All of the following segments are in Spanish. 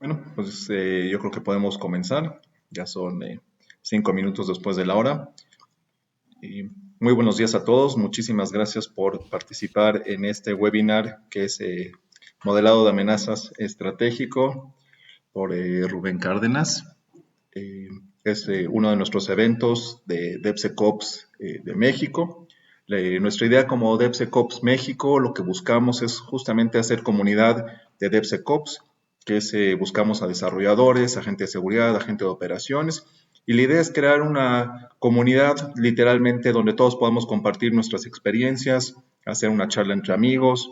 Bueno, pues yo creo que podemos comenzar. Ya son 5 minutos después de la hora. Y muy buenos días a todos. Muchísimas gracias por participar en este webinar que es Modelado de Amenazas Estratégico por Rubén Cárdenas. Eh, es uno de nuestros eventos de DevSecOps de México. Nuestra idea como DevSecOps México, lo que buscamos es justamente hacer comunidad de DevSecOps, que es, buscamos a desarrolladores, agentes de seguridad, agentes de operaciones, y la idea es crear una comunidad literalmente donde todos podamos compartir nuestras experiencias, hacer una charla entre amigos,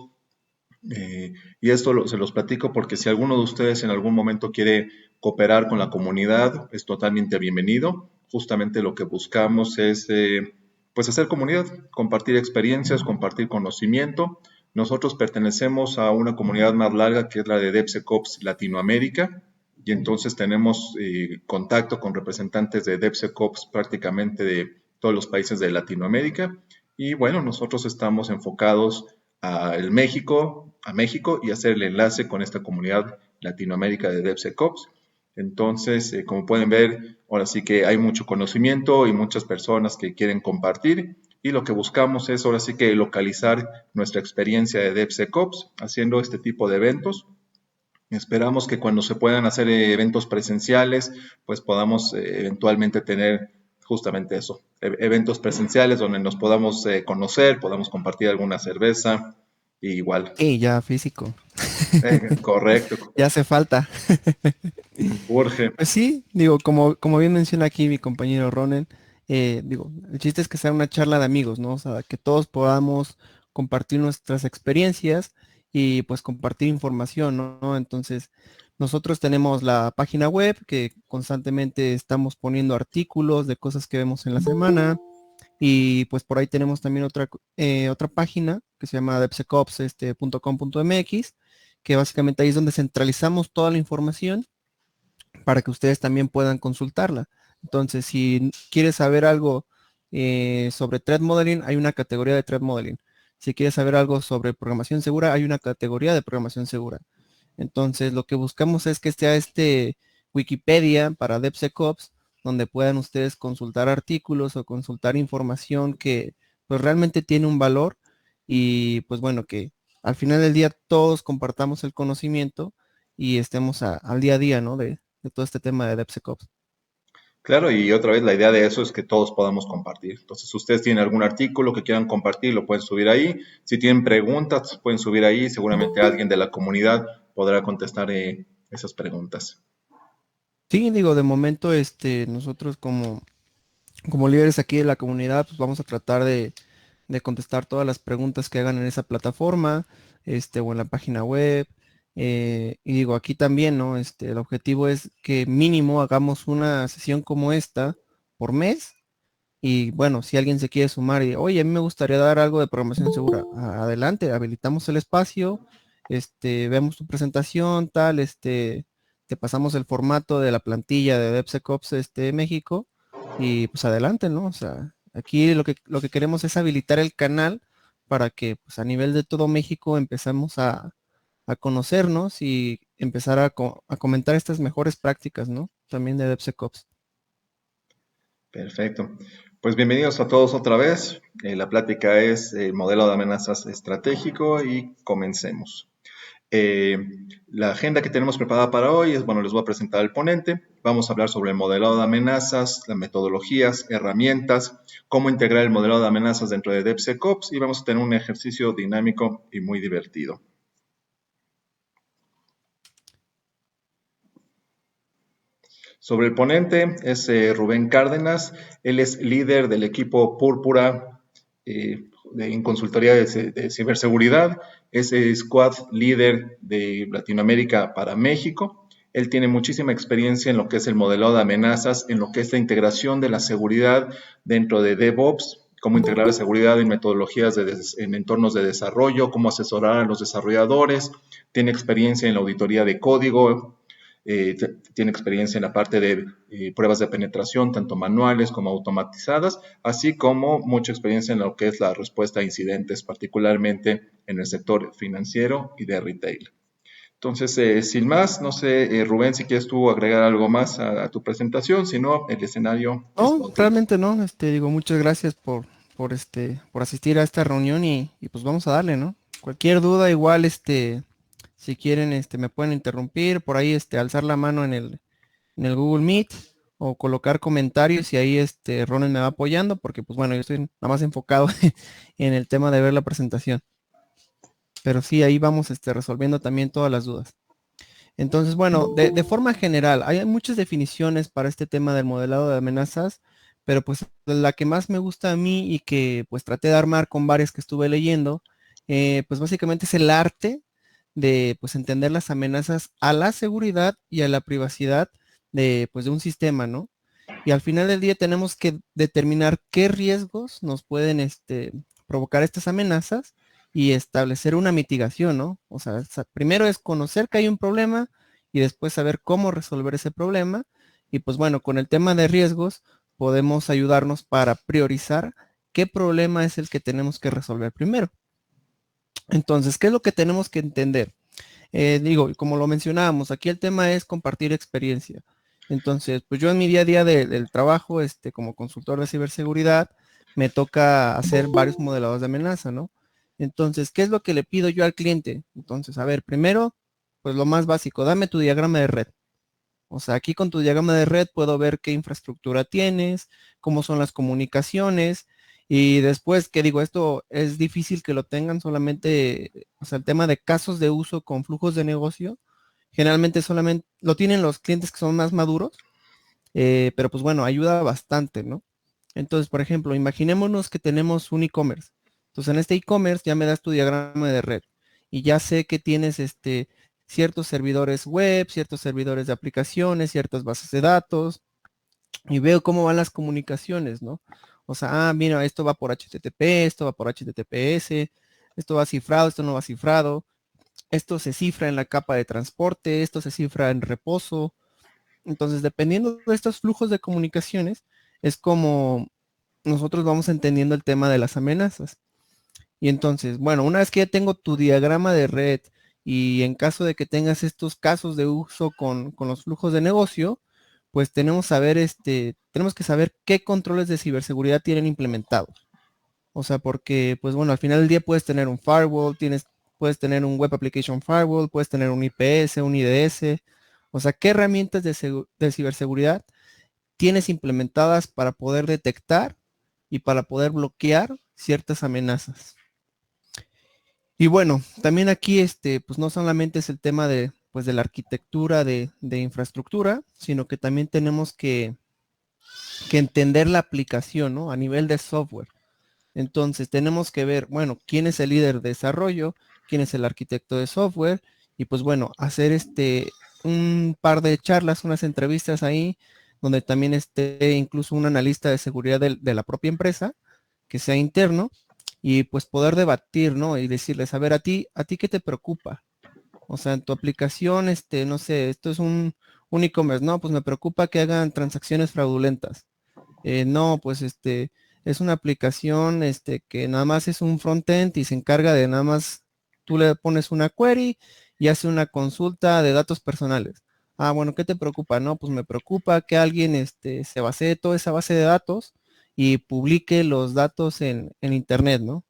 y esto se los platico porque si alguno de ustedes en algún momento quiere cooperar con la comunidad, es totalmente bienvenido. Justamente lo que buscamos es pues hacer comunidad, compartir experiencias, compartir conocimiento. Nosotros pertenecemos a una comunidad más larga que es la de DevSecOps Latinoamérica y entonces tenemos contacto con representantes de DevSecOps prácticamente de todos los países de Latinoamérica y bueno, nosotros estamos enfocados a México y hacer el enlace con esta comunidad Latinoamérica de DevSecOps. Entonces, como pueden ver, ahora sí que hay mucho conocimiento y muchas personas que quieren compartir y lo que buscamos es ahora sí que localizar nuestra experiencia de DevSecOps haciendo este tipo de eventos. Esperamos que cuando se puedan hacer eventos presenciales, pues podamos eventualmente tener justamente eso, eventos presenciales donde nos podamos conocer, podamos compartir alguna cerveza, y igual. Sí, ya físico. Correcto, Ya hace falta. urge. Pues sí, digo, como bien menciona aquí mi compañero Ronen, digo, el chiste es que sea una charla de amigos, ¿no? O sea, que todos podamos compartir nuestras experiencias y pues compartir información, ¿no? Entonces, nosotros tenemos la página web que constantemente estamos poniendo artículos de cosas que vemos en la semana y pues por ahí tenemos también otra página que se llama devsecops.com.mx, que básicamente ahí es donde centralizamos toda la información para que ustedes también puedan consultarla. Entonces, si quieres saber algo sobre threat modeling, hay una categoría de threat modeling. Si quieres saber algo sobre programación segura, hay una categoría de programación segura. Entonces, lo que buscamos es que sea este Wikipedia para DevSecOps, donde puedan ustedes consultar artículos o consultar información que pues realmente tiene un valor y pues bueno, que al final del día todos compartamos el conocimiento y estemos al día a día, ¿no? De todo este tema de DevSecOps. Claro, y otra vez la idea de eso es que todos podamos compartir. Entonces, si ustedes tienen algún artículo que quieran compartir, lo pueden subir ahí. Si tienen preguntas, pueden subir ahí. Seguramente alguien de la comunidad podrá contestar esas preguntas. Sí, digo, de momento, nosotros como líderes aquí de la comunidad, pues vamos a tratar de contestar todas las preguntas que hagan en esa plataforma, o en la página web. Y digo, aquí también, ¿no? El objetivo es que mínimo hagamos una sesión como esta por mes. Y bueno, si alguien se quiere sumar y, oye, a mí me gustaría dar algo de programación segura, adelante, habilitamos el espacio, vemos tu presentación, tal, te pasamos el formato de la plantilla de DevSecOps, México, y pues adelante, ¿no? O sea, aquí lo que queremos es habilitar el canal para que, pues a nivel de todo México empezamos a conocernos y empezar a comentar estas mejores prácticas, ¿no? También de DevSecOps. Perfecto. Pues bienvenidos a todos otra vez. La plática es modelo de amenazas estratégico y comencemos. Eh, la agenda que tenemos preparada para hoy es, bueno, les voy a presentar al ponente. Vamos a hablar sobre el modelado de amenazas, las metodologías, herramientas, cómo integrar el modelado de amenazas dentro de DevSecOps y vamos a tener un ejercicio dinámico y muy divertido. Sobre el ponente es Rubén Cárdenas. Él es líder del equipo Púrpura en consultoría de ciberseguridad. Es el squad líder de Latinoamérica para México. Él tiene muchísima experiencia en lo que es el modelado de amenazas, en lo que es la integración de la seguridad dentro de DevOps, cómo integrar la seguridad en metodologías en entornos de desarrollo, cómo asesorar a los desarrolladores. Tiene experiencia en la auditoría de código, tiene experiencia en la parte de pruebas de penetración, tanto manuales como automatizadas, así como mucha experiencia en lo que es la respuesta a incidentes, particularmente en el sector financiero y de retail. Entonces, sin más, no sé, Rubén, si quieres tú agregar algo más a tu presentación, si no, el escenario es No, todo tuyo. realmente no, digo, muchas gracias por asistir a esta reunión y pues vamos a darle, ¿no? Cualquier duda, igual, si quieren, me pueden interrumpir, por ahí, alzar la mano en el Google Meet o colocar comentarios y ahí, Ronen me va apoyando porque, pues bueno, yo estoy nada más enfocado en el tema de ver la presentación. Pero sí, ahí vamos, resolviendo también todas las dudas. Entonces, bueno, de forma general, hay muchas definiciones para este tema del modelado de amenazas, pero pues la que más me gusta a mí y que pues traté de armar con varias que estuve leyendo, pues básicamente es el arte de pues entender las amenazas a la seguridad y a la privacidad de pues de un sistema, ¿no? Y al final del día tenemos que determinar qué riesgos nos pueden provocar estas amenazas y establecer una mitigación, ¿no? O sea, primero es conocer que hay un problema y después saber cómo resolver ese problema. Y pues bueno, con el tema de riesgos podemos ayudarnos para priorizar qué problema es el que tenemos que resolver primero. Entonces, ¿qué es lo que tenemos que entender? Digo, como lo mencionábamos, aquí el tema es compartir experiencia. Entonces, pues yo en mi día a día del trabajo, como consultor de ciberseguridad, me toca hacer varios modelados de amenaza, ¿no? Entonces, ¿qué es lo que le pido yo al cliente? Entonces, a ver, primero, pues lo más básico, dame tu diagrama de red. O sea, aquí con tu diagrama de red puedo ver qué infraestructura tienes, cómo son las comunicaciones y después, ¿qué digo? Esto es difícil que lo tengan solamente, o sea, el tema de casos de uso con flujos de negocio, generalmente solamente lo tienen los clientes que son más maduros, pero pues bueno, ayuda bastante, ¿no? Entonces, por ejemplo, imaginémonos que tenemos un e-commerce. Entonces, en este e-commerce ya me das tu diagrama de red y ya sé que tienes ciertos servidores web, ciertos servidores de aplicaciones, ciertas bases de datos y veo cómo van las comunicaciones, ¿no? O sea, mira, esto va por HTTP, esto va por HTTPS, esto va cifrado, esto no va cifrado, esto se cifra en la capa de transporte, esto se cifra en reposo. Entonces, dependiendo de estos flujos de comunicaciones, es como nosotros vamos entendiendo el tema de las amenazas. Y entonces, bueno, una vez que ya tengo tu diagrama de red y en caso de que tengas estos casos de uso con los flujos de negocio, pues tenemos que saber qué controles de ciberseguridad tienen implementados. O sea, porque, pues bueno, al final del día puedes tener un firewall, puedes tener un Web Application Firewall, puedes tener un IPS, un IDS. O sea, ¿qué herramientas de ciberseguridad tienes implementadas para poder detectar y para poder bloquear ciertas amenazas? Y bueno, también aquí, pues no solamente es el tema pues de la arquitectura de infraestructura, sino que también tenemos que entender la aplicación, ¿no? A nivel de software. Entonces tenemos que ver, bueno, quién es el líder de desarrollo, quién es el arquitecto de software, y pues bueno, hacer un par de charlas, unas entrevistas ahí, donde también esté incluso un analista de seguridad de la propia empresa, que sea interno, y pues poder debatir, ¿no? Y decirles, a ver, a ti qué te preocupa. O sea, en tu aplicación, no sé, esto es un e-commerce, no, pues me preocupa que hagan transacciones fraudulentas. No, pues es una aplicación que nada más es un frontend y se encarga de nada más, tú le pones una query y hace una consulta de datos personales. Ah, bueno, ¿qué te preocupa? No, pues me preocupa que alguien se basee toda esa base de datos y publique los datos en internet, ¿no?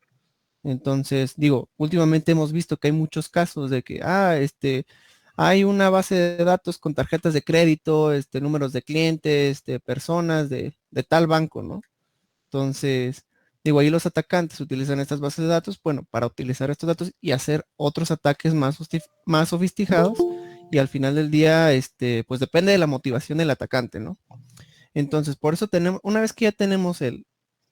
Entonces, digo, últimamente hemos visto que hay muchos casos de que, hay una base de datos con tarjetas de crédito, números de clientes, de personas de tal banco, ¿no? Entonces, digo, ahí los atacantes utilizan estas bases de datos, bueno, para utilizar estos datos y hacer otros ataques más sofisticados. Y al final del día, pues depende de la motivación del atacante, ¿no? Entonces, por eso tenemos, una vez que ya tenemos el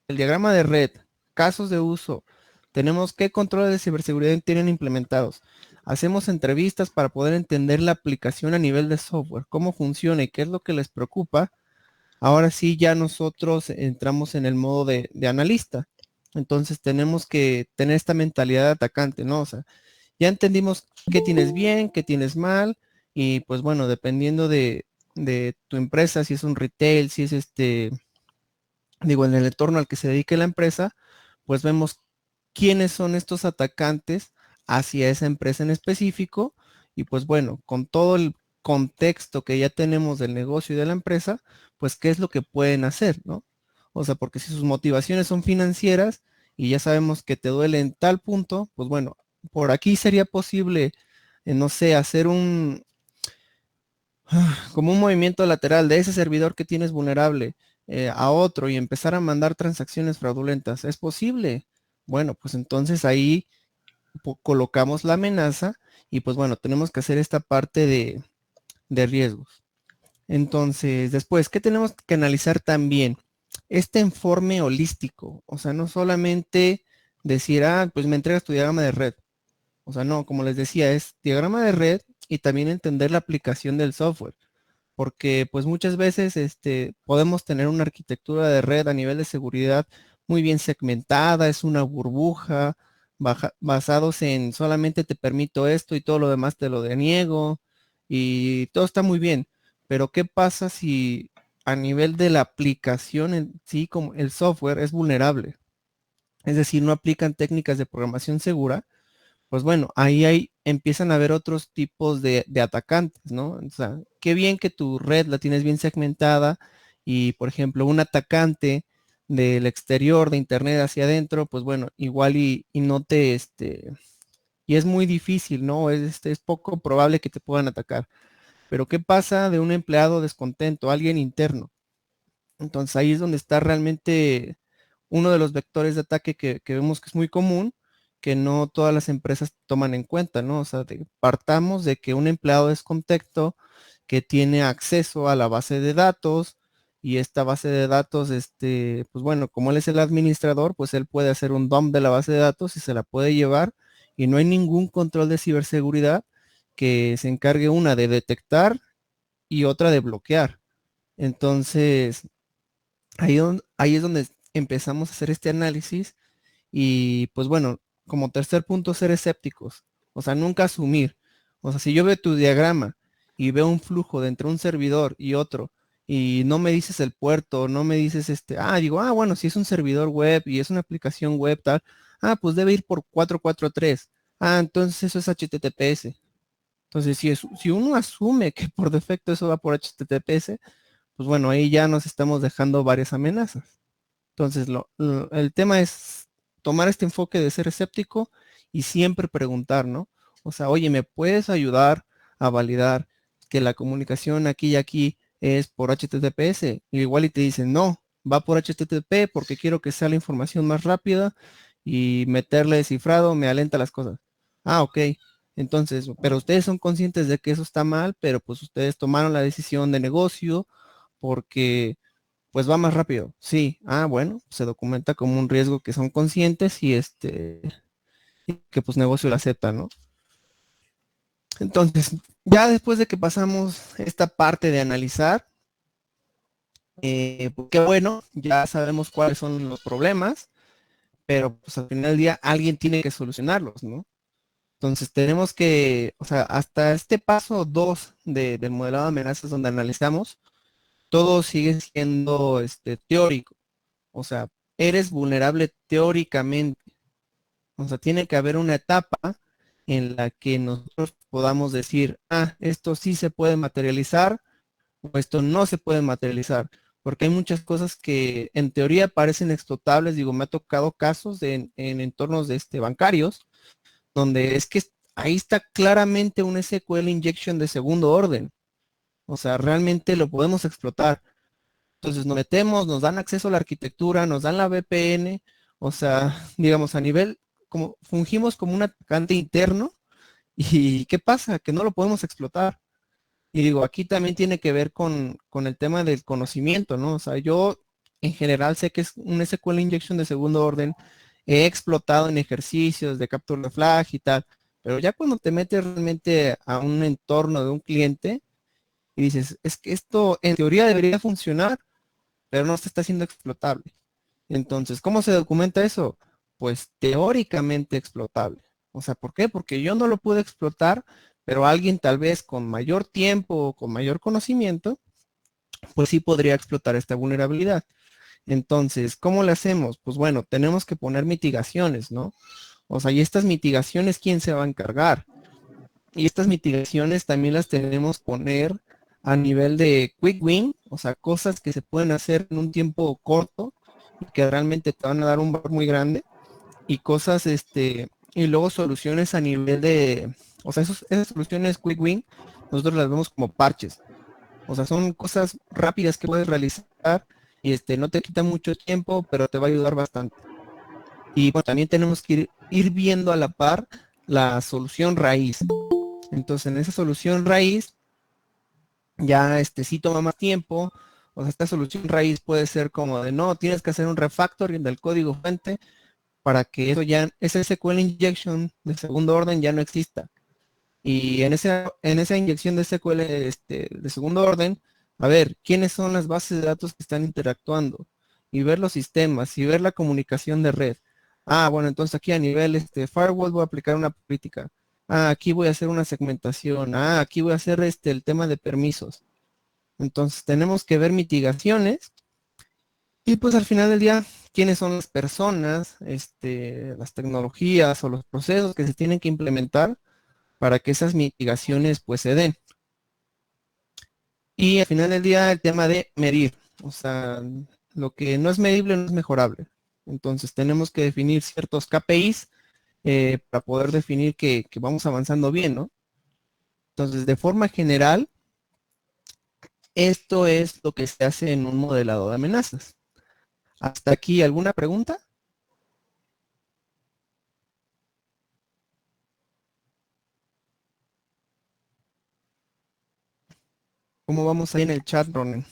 diagrama de red, casos de uso, tenemos qué controles de ciberseguridad tienen implementados. Hacemos entrevistas para poder entender la aplicación a nivel de software, cómo funciona y qué es lo que les preocupa. Ahora sí, ya nosotros entramos en el modo de analista. Entonces tenemos que tener esta mentalidad de atacante, ¿no? O sea, ya entendimos qué tienes bien, qué tienes mal, y pues bueno, dependiendo de tu empresa, si es un retail, si es digo, en el entorno al que se dedique la empresa, pues vemos quiénes son estos atacantes hacia esa empresa en específico Y pues bueno, con todo el contexto que ya tenemos del negocio y de la empresa, pues qué es lo que pueden hacer, ¿no? O sea, porque si sus motivaciones son financieras y ya sabemos que te duele en tal punto, pues bueno, por aquí sería posible, no sé, hacer como un movimiento lateral de ese servidor que tienes vulnerable a otro y empezar a mandar transacciones fraudulentas. ¿Es posible? Bueno, pues entonces ahí colocamos la amenaza y pues bueno, tenemos que hacer esta parte de riesgos. Entonces, después, ¿qué tenemos que analizar también? Este informe holístico, o sea, no solamente decir, ah, pues me entregas tu diagrama de red. O sea, no, como les decía, es diagrama de red y también entender la aplicación del software, porque pues muchas veces podemos tener una arquitectura de red a nivel de seguridad muy bien segmentada, es una burbuja, basados en solamente te permito esto y todo lo demás te lo deniego y todo está muy bien, pero ¿qué pasa si a nivel de la aplicación en sí, como el software es vulnerable? Es decir, no aplican técnicas de programación segura, pues bueno, empiezan a haber otros tipos de atacantes, ¿no? O sea, qué bien que tu red la tienes bien segmentada y, por ejemplo, un atacante del exterior de internet hacia adentro, pues bueno, igual y no te, y es muy difícil, ¿no? Es poco probable que te puedan atacar. Pero ¿qué pasa de un empleado descontento, alguien interno? Entonces ahí es donde está realmente uno de los vectores de ataque que vemos que es muy común, que no todas las empresas toman en cuenta, ¿no? O sea, partamos de que un empleado descontento que tiene acceso a la base de datos y esta base de datos, pues bueno, como él es el administrador, pues él puede hacer un dump de la base de datos y se la puede llevar y no hay ningún control de ciberseguridad que se encargue una de detectar y otra de bloquear. Entonces, ahí es donde empezamos a hacer este análisis y pues bueno, como tercer punto, ser escépticos, o sea, nunca asumir. O sea, si yo veo tu diagrama y veo un flujo de entre un servidor y otro y no me dices el puerto, no me dices digo, bueno, si es un servidor web y es una aplicación web tal, pues debe ir por 443. Entonces eso es HTTPS. Entonces, si uno asume que por defecto eso va por HTTPS, pues bueno, ahí ya nos estamos dejando varias amenazas. Entonces, el tema es tomar este enfoque de ser escéptico y siempre preguntar, ¿no? O sea, oye, ¿me puedes ayudar a validar que la comunicación aquí y aquí es por HTTPS? Y igual y te dicen, no, va por HTTP porque quiero que sea la información más rápida y meterle cifrado me alenta las cosas. Ok. Entonces, pero ustedes son conscientes de que eso está mal, pero pues ustedes tomaron la decisión de negocio porque pues va más rápido. Sí, bueno, se documenta como un riesgo que son conscientes y que pues negocio lo acepta, ¿no? Entonces, ya después de que pasamos esta parte de analizar, pues qué bueno, ya sabemos cuáles son los problemas, pero pues al final del día alguien tiene que solucionarlos, ¿no? Entonces tenemos que, o sea, hasta este paso 2 del modelado de amenazas donde analizamos, todo sigue siendo teórico. O sea, eres vulnerable teóricamente. O sea, tiene que haber una etapa en la que nosotros podamos decir, esto sí se puede materializar o esto no se puede materializar. Porque hay muchas cosas que en teoría parecen explotables. Digo, me ha tocado casos en entornos bancarios, donde es que ahí está claramente un SQL injection de segundo orden. O sea, realmente lo podemos explotar. Entonces nos metemos, nos dan acceso a la arquitectura, nos dan la VPN, o sea, digamos a nivel, como fungimos como un atacante interno y ¿qué pasa? Que no lo podemos explotar. Y digo, aquí también tiene que ver con el tema del conocimiento, ¿no? O sea, yo en general sé que es un SQL injection de segundo orden, he explotado en ejercicios de capture the flag y tal, pero ya cuando te metes realmente a un entorno de un cliente y dices, es que esto en teoría debería funcionar, pero no se está haciendo explotable. Entonces, ¿cómo se documenta eso? Pues teóricamente explotable. O sea, ¿por qué? Porque yo no lo pude explotar, pero alguien tal vez con mayor tiempo o con mayor conocimiento, pues sí podría explotar esta vulnerabilidad. Entonces, ¿cómo le hacemos? Pues bueno, tenemos que poner mitigaciones, ¿no? O sea, y estas mitigaciones, ¿quién se va a encargar? Y estas mitigaciones también las tenemos que poner a nivel de quick win, o sea, cosas que se pueden hacer en un tiempo corto y que realmente te van a dar un valor muy grande, y cosas, y luego soluciones a nivel de, o sea, esas soluciones quick win, nosotros las vemos como parches. O sea, son cosas rápidas que puedes realizar y no te quita mucho tiempo, pero te va a ayudar bastante. Y bueno, también tenemos que ir viendo a la par la solución raíz. Entonces, en esa solución raíz, ya sí toma más tiempo. O sea, esta solución raíz puede ser como de no, tienes que hacer un refactoring del código fuente para que eso ya, ese SQL injection de segundo orden ya no exista. Y en esa inyección de SQL de segundo orden, a ver, ¿quiénes son las bases de datos que están interactuando? Y ver los sistemas y ver la comunicación de red. Ah, bueno, entonces aquí a nivel firewall voy a aplicar una política. Ah, aquí voy a hacer una segmentación. Ah, aquí voy a hacer el tema de permisos. Entonces tenemos que ver mitigaciones y pues al final del día, quiénes son las personas, las tecnologías o los procesos que se tienen que implementar para que esas mitigaciones pues se den. Y al final del día el tema de medir, o sea, lo que no es medible no es mejorable. Entonces tenemos que definir ciertos KPIs para poder definir que vamos avanzando bien, ¿no? Entonces, de forma general, esto es lo que se hace en un modelado de amenazas. ¿Hasta aquí alguna pregunta? ¿Cómo vamos ahí en el chat, Ronen?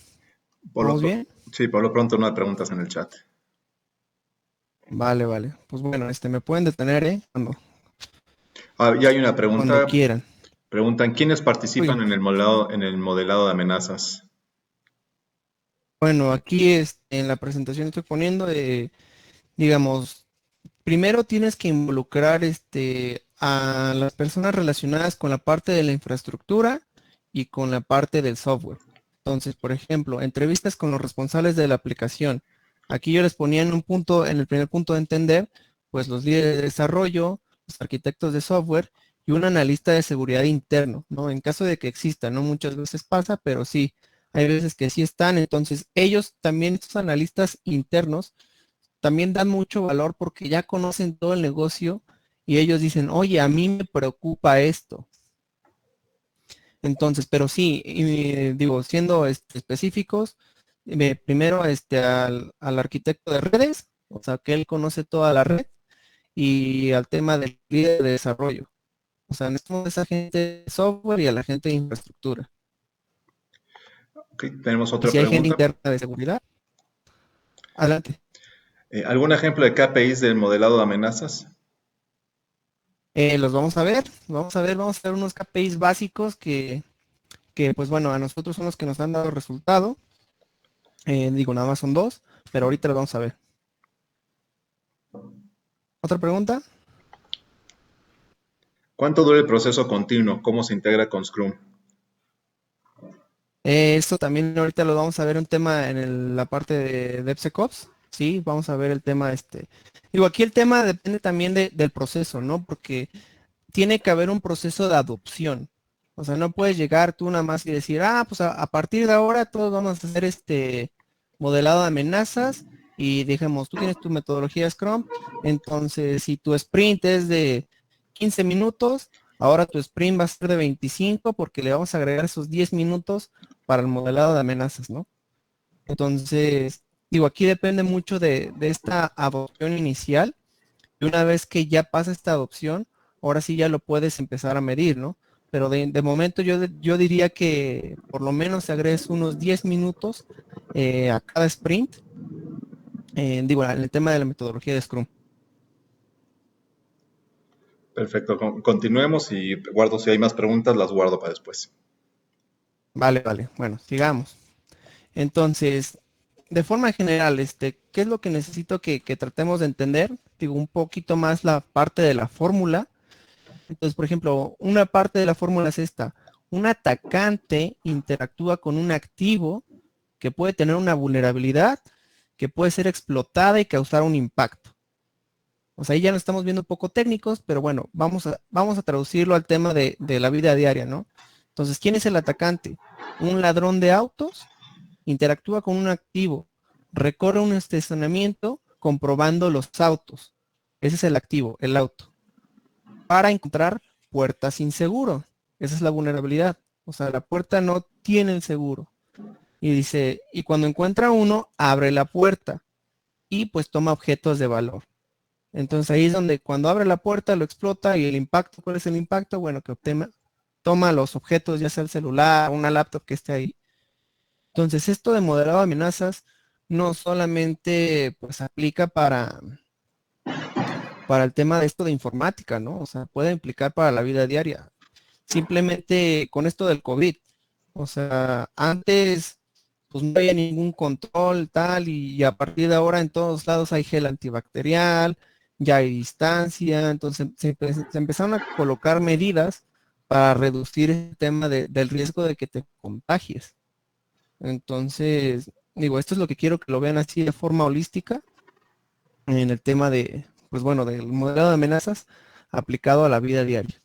Por lo, ¿Vamos bien? sí, por lo pronto no hay preguntas en el chat. Vale, vale. Pues bueno, me pueden detener, ¿eh? Ah, ya hay una Cuando pregunta. quieran. Preguntan, ¿quiénes participan Uy, en el modelado de amenazas? bueno, aquí en la presentación estoy poniendo, digamos, primero tienes que involucrar a las personas relacionadas con la parte de la infraestructura y con la parte del software. Entonces, por ejemplo, entrevistas con los responsables de la aplicación. Aquí yo les ponía en un punto, en el primer punto de entender, pues los líderes de desarrollo, los arquitectos de software y un analista de seguridad interno, ¿no? En caso de que exista, no muchas veces pasa, pero sí, hay veces que sí están. Entonces, ellos también, estos analistas internos, también dan mucho valor porque ya conocen todo el negocio y ellos dicen, oye, a mí me preocupa esto. Entonces, pero sí, digo, siendo específicos, primero al arquitecto de redes, o sea, que él conoce toda la red, y al tema del líder de desarrollo. O sea, necesitamos a esa gente de software y a la gente de infraestructura. Ok, tenemos Y otra si hay gente pregunta. interna de seguridad, adelante. ¿Algún ejemplo de KPIs del modelado de amenazas? Los vamos a ver unos KPIs básicos que pues bueno, a nosotros son los que nos han dado resultado. Digo, nada más son dos, pero ahorita los vamos a ver. ¿Otra pregunta? ¿Cuánto dura el proceso continuo? ¿Cómo se integra con Scrum? Esto también ahorita lo vamos a ver un tema en la parte de DevSecOps. Sí, vamos a ver el tema Digo, aquí el tema depende también del proceso, ¿no? Porque tiene que haber un proceso de adopción. O sea, no puedes llegar tú nada más y decir, ah, pues a partir de ahora todos vamos a hacer modelado de amenazas y dijimos, tú tienes tu metodología Scrum, entonces si tu sprint es de 15 minutos, ahora tu sprint va a ser de 25 porque le vamos a agregar esos 10 minutos para el modelado de amenazas, ¿no? Entonces, digo, aquí depende mucho de esta adopción inicial y una vez que ya pasa esta adopción, ahora sí ya lo puedes empezar a medir, ¿no? Pero de momento yo diría que por lo menos se agregues unos 10 minutos a cada sprint, digo, en el tema de la metodología de Scrum. Perfecto, continuemos y guardo si hay más preguntas, las guardo para después. Vale, vale. Bueno, sigamos. Entonces, de forma general, ¿qué es lo que necesito que tratemos de entender? Digo, un poquito más la parte de la fórmula. Entonces, por ejemplo, una parte de la fórmula es esta. Un atacante interactúa con un activo que puede tener una vulnerabilidad, que puede ser explotada y causar un impacto. O sea, ahí ya nos estamos viendo un poco técnicos, pero bueno, vamos a traducirlo al tema de la vida diaria, ¿no? Entonces, ¿quién es el atacante? Un ladrón de autos interactúa con un activo, recorre un estacionamiento comprobando los autos. Ese es el activo, el auto. Para encontrar puertas sin seguro. Esa es la vulnerabilidad. O sea, la puerta no tiene el seguro. Y dice, y cuando encuentra uno, abre la puerta y pues toma objetos de valor. Entonces ahí es donde cuando abre la puerta lo explota y el impacto, ¿cuál es el impacto? Bueno, que toma los objetos, ya sea el celular, una laptop que esté ahí. Entonces esto de moderado de amenazas no solamente pues aplica para el tema de esto de informática, ¿no? O sea, puede implicar para la vida diaria. Simplemente con esto del COVID. O sea, antes pues no había ningún control tal y a partir de ahora en todos lados hay gel antibacterial, ya hay distancia, entonces se empezaron a colocar medidas para reducir el tema del riesgo de que te contagies. Entonces, digo, esto es lo que quiero que lo vean así de forma holística en el tema de, pues bueno, del modelado de amenazas aplicado a la vida diaria.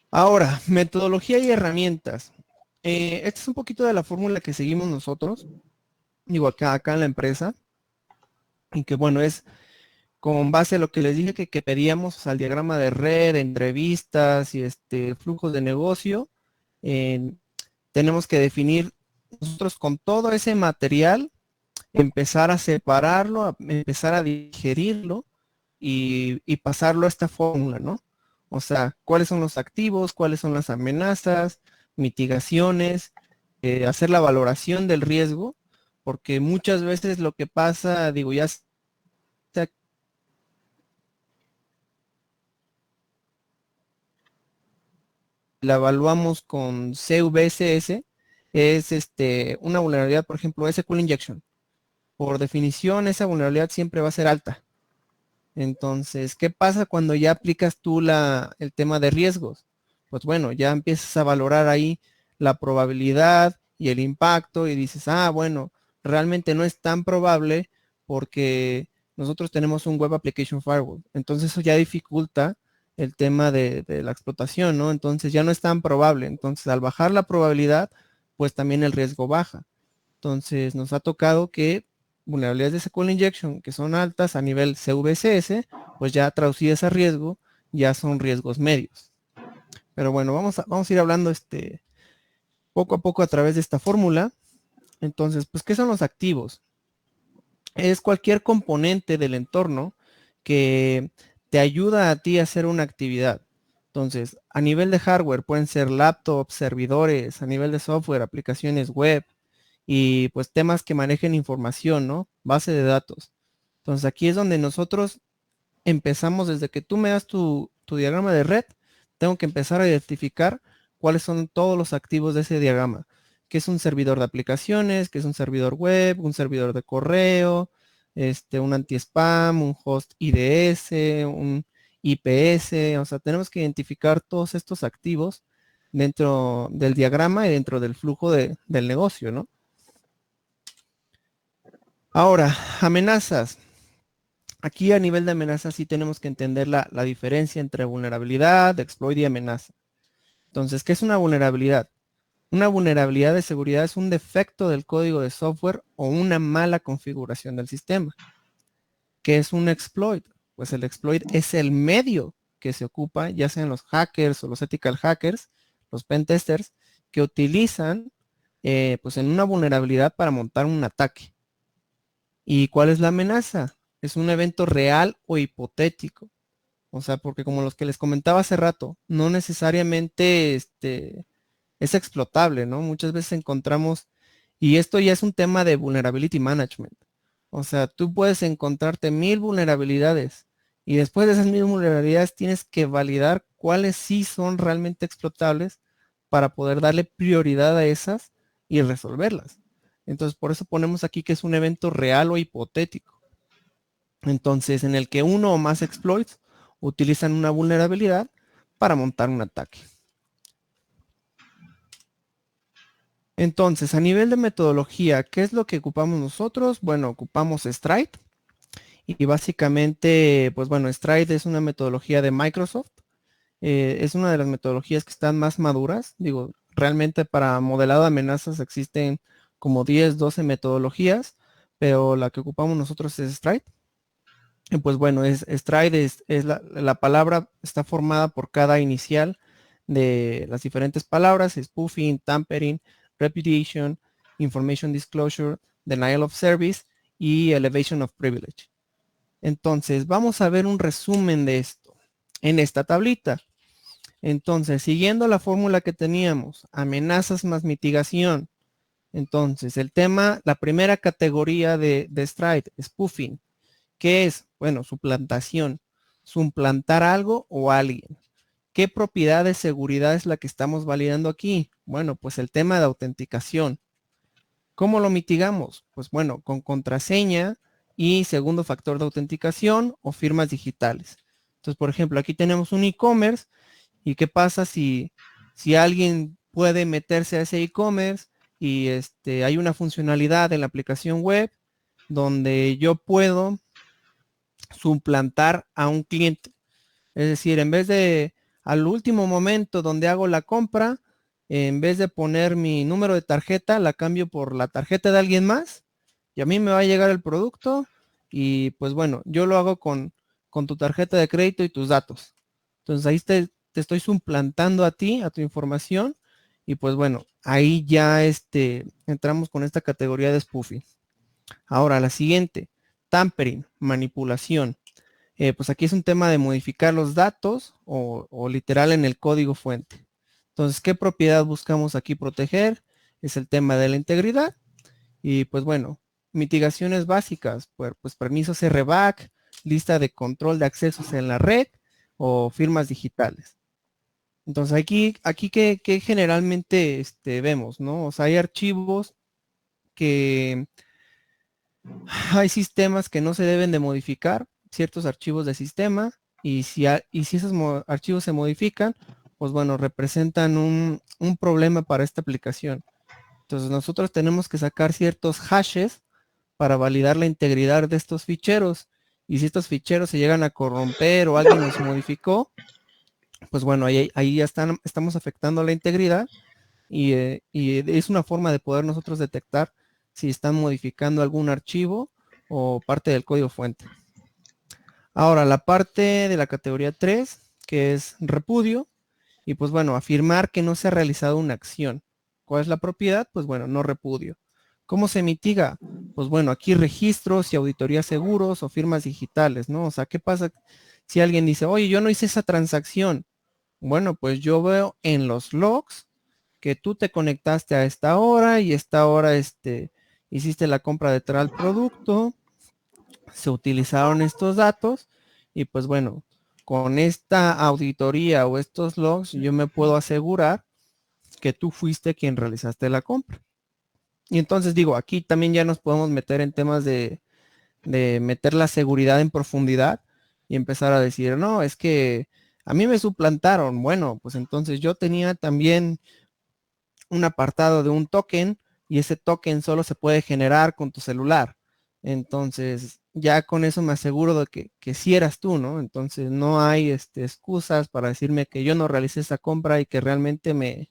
Ahora, metodología y herramientas. Esta es un poquito de la fórmula que seguimos nosotros, digo, acá en la empresa, y que bueno, es con base a lo que les dije que pedíamos, o sea, el diagrama de red, entrevistas y flujos de negocio. eh, Tenemos que definir nosotros con todo ese material, empezar a separarlo, empezar a digerirlo y pasarlo a esta fórmula, ¿no? O sea, cuáles son los activos, cuáles son las amenazas, mitigaciones, hacer la valoración del riesgo, porque muchas veces lo que pasa, digo, ya sea la evaluamos con CVSS, es una vulnerabilidad, por ejemplo, SQL Injection. Por definición, esa vulnerabilidad siempre va a ser alta. Entonces, ¿qué pasa cuando ya aplicas tú el tema de riesgos? Pues bueno, ya empiezas a valorar ahí la probabilidad y el impacto y dices, ah, bueno, realmente no es tan probable porque nosotros tenemos un Web Application Firewall. Entonces eso ya dificulta el tema de la explotación, ¿no? Entonces ya no es tan probable. Entonces al bajar la probabilidad, pues también el riesgo baja. Entonces nos ha tocado que vulnerabilidades de SQL Injection que son altas a nivel CVSS, pues ya traducidas a riesgo, ya son riesgos medios. Pero bueno, vamos a ir hablando poco a poco a través de esta fórmula. Entonces, pues, ¿qué son los activos? Es cualquier componente del entorno que te ayuda a ti a hacer una actividad. Entonces, a nivel de hardware pueden ser laptops, servidores, a nivel de software, aplicaciones web, y pues temas que manejen información, ¿no? Base de datos. Entonces aquí es donde nosotros empezamos desde que tú me das tu diagrama de red, tengo que empezar a identificar cuáles son todos los activos de ese diagrama. ¿Qué es un servidor de aplicaciones? ¿Qué es un servidor web? ¿Un servidor de correo? Un anti-spam, un host IDS, un IPS. O sea, tenemos que identificar todos estos activos dentro del diagrama y dentro del flujo del negocio, ¿no? Ahora, amenazas. Aquí a nivel de amenazas sí tenemos que entender la diferencia entre vulnerabilidad, exploit y amenaza. Entonces, ¿qué es una vulnerabilidad? Una vulnerabilidad de seguridad es un defecto del código de software o una mala configuración del sistema. ¿Qué es un exploit? Pues el exploit es el medio que se ocupa, ya sean los hackers o los ethical hackers, los pentesters, que utilizan pues en una vulnerabilidad para montar un ataque. ¿Y cuál es la amenaza? Es un evento real o hipotético. O sea, porque como los que les comentaba hace rato, no necesariamente es explotable, ¿no? Muchas veces encontramos, y esto ya es un tema de vulnerability management. O sea, tú puedes encontrarte 1000 vulnerabilidades y después de esas 1000 vulnerabilidades tienes que validar cuáles sí son realmente explotables para poder darle prioridad a esas y resolverlas. Entonces, por eso ponemos aquí que es un evento real o hipotético. Entonces, en el que uno o más exploits utilizan una vulnerabilidad para montar un ataque. Entonces, a nivel de metodología, ¿qué es lo que ocupamos nosotros? Bueno, ocupamos Stride Y básicamente, pues bueno, Stride es una metodología de Microsoft. Es una de las metodologías que están más maduras. Digo, realmente para modelado de amenazas existen como 10, 12 metodologías, pero la que ocupamos nosotros es Stride. Y pues bueno, Stride es la palabra está formada por cada inicial de las diferentes palabras: spoofing, tampering, repudiation, information disclosure, denial of service y elevation of privilege. Entonces, vamos a ver un resumen de esto en esta tablita. Entonces, siguiendo la fórmula que teníamos, amenazas más mitigación. Entonces, el tema, la primera categoría de Stride, spoofing. ¿Qué es? Bueno, suplantación. Suplantar algo o alguien. ¿Qué propiedad de seguridad es la que estamos validando aquí? Bueno, pues el tema de autenticación. ¿Cómo lo mitigamos? Pues bueno, con contraseña y segundo factor de autenticación o firmas digitales. Entonces, por ejemplo, aquí tenemos un e-commerce. ¿Y qué pasa si alguien puede meterse a ese e-commerce y hay una funcionalidad en la aplicación web donde yo puedo suplantar a un cliente? Es decir, en vez de al último momento donde hago la compra, en vez de poner mi número de tarjeta, la cambio por la tarjeta de alguien más y a mí me va a llegar el producto y pues bueno, yo lo hago con tu tarjeta de crédito y tus datos. Entonces ahí te estoy suplantando a ti, a tu información y pues bueno, ahí ya entramos con esta categoría de spoofing. Ahora, la siguiente, tampering, manipulación. Pues aquí es un tema de modificar los datos o literal en el código fuente. Entonces, ¿qué propiedad buscamos aquí proteger? Es el tema de la integridad. Y pues bueno, mitigaciones básicas, pues permisos RBAC, lista de control de accesos en la red o firmas digitales. Entonces aquí que generalmente vemos, ¿no? O sea, hay archivos que hay sistemas que no se deben de modificar, ciertos archivos de sistema, y si esos archivos se modifican, pues bueno, representan un problema para esta aplicación. Entonces nosotros tenemos que sacar ciertos hashes para validar la integridad de estos ficheros. Y si estos ficheros se llegan a corromper o alguien los modificó, pues bueno, ahí ya estamos afectando la integridad y es una forma de poder nosotros detectar si están modificando algún archivo o parte del código fuente. Ahora, la parte de la categoría 3, que es repudio, y pues bueno, afirmar que no se ha realizado una acción. ¿Cuál es la propiedad? Pues bueno, no repudio. ¿Cómo se mitiga? Pues bueno, aquí registros y auditorías seguros o firmas digitales, ¿no? O sea, ¿qué pasa si alguien dice, oye, yo no hice esa transacción? Bueno, pues yo veo en los logs que tú te conectaste a esta hora y esta hora hiciste la compra de tal producto, se utilizaron estos datos y pues bueno, con esta auditoría o estos logs yo me puedo asegurar que tú fuiste quien realizaste la compra. Y entonces digo, aquí también ya nos podemos meter en temas de meter la seguridad en profundidad y empezar a decir, no, es que a mí me suplantaron. Bueno, pues entonces yo tenía también un apartado de un token y ese token solo se puede generar con tu celular. Entonces, ya con eso me aseguro de que sí eras tú, ¿no? Entonces, no hay excusas para decirme que yo no realicé esa compra y que realmente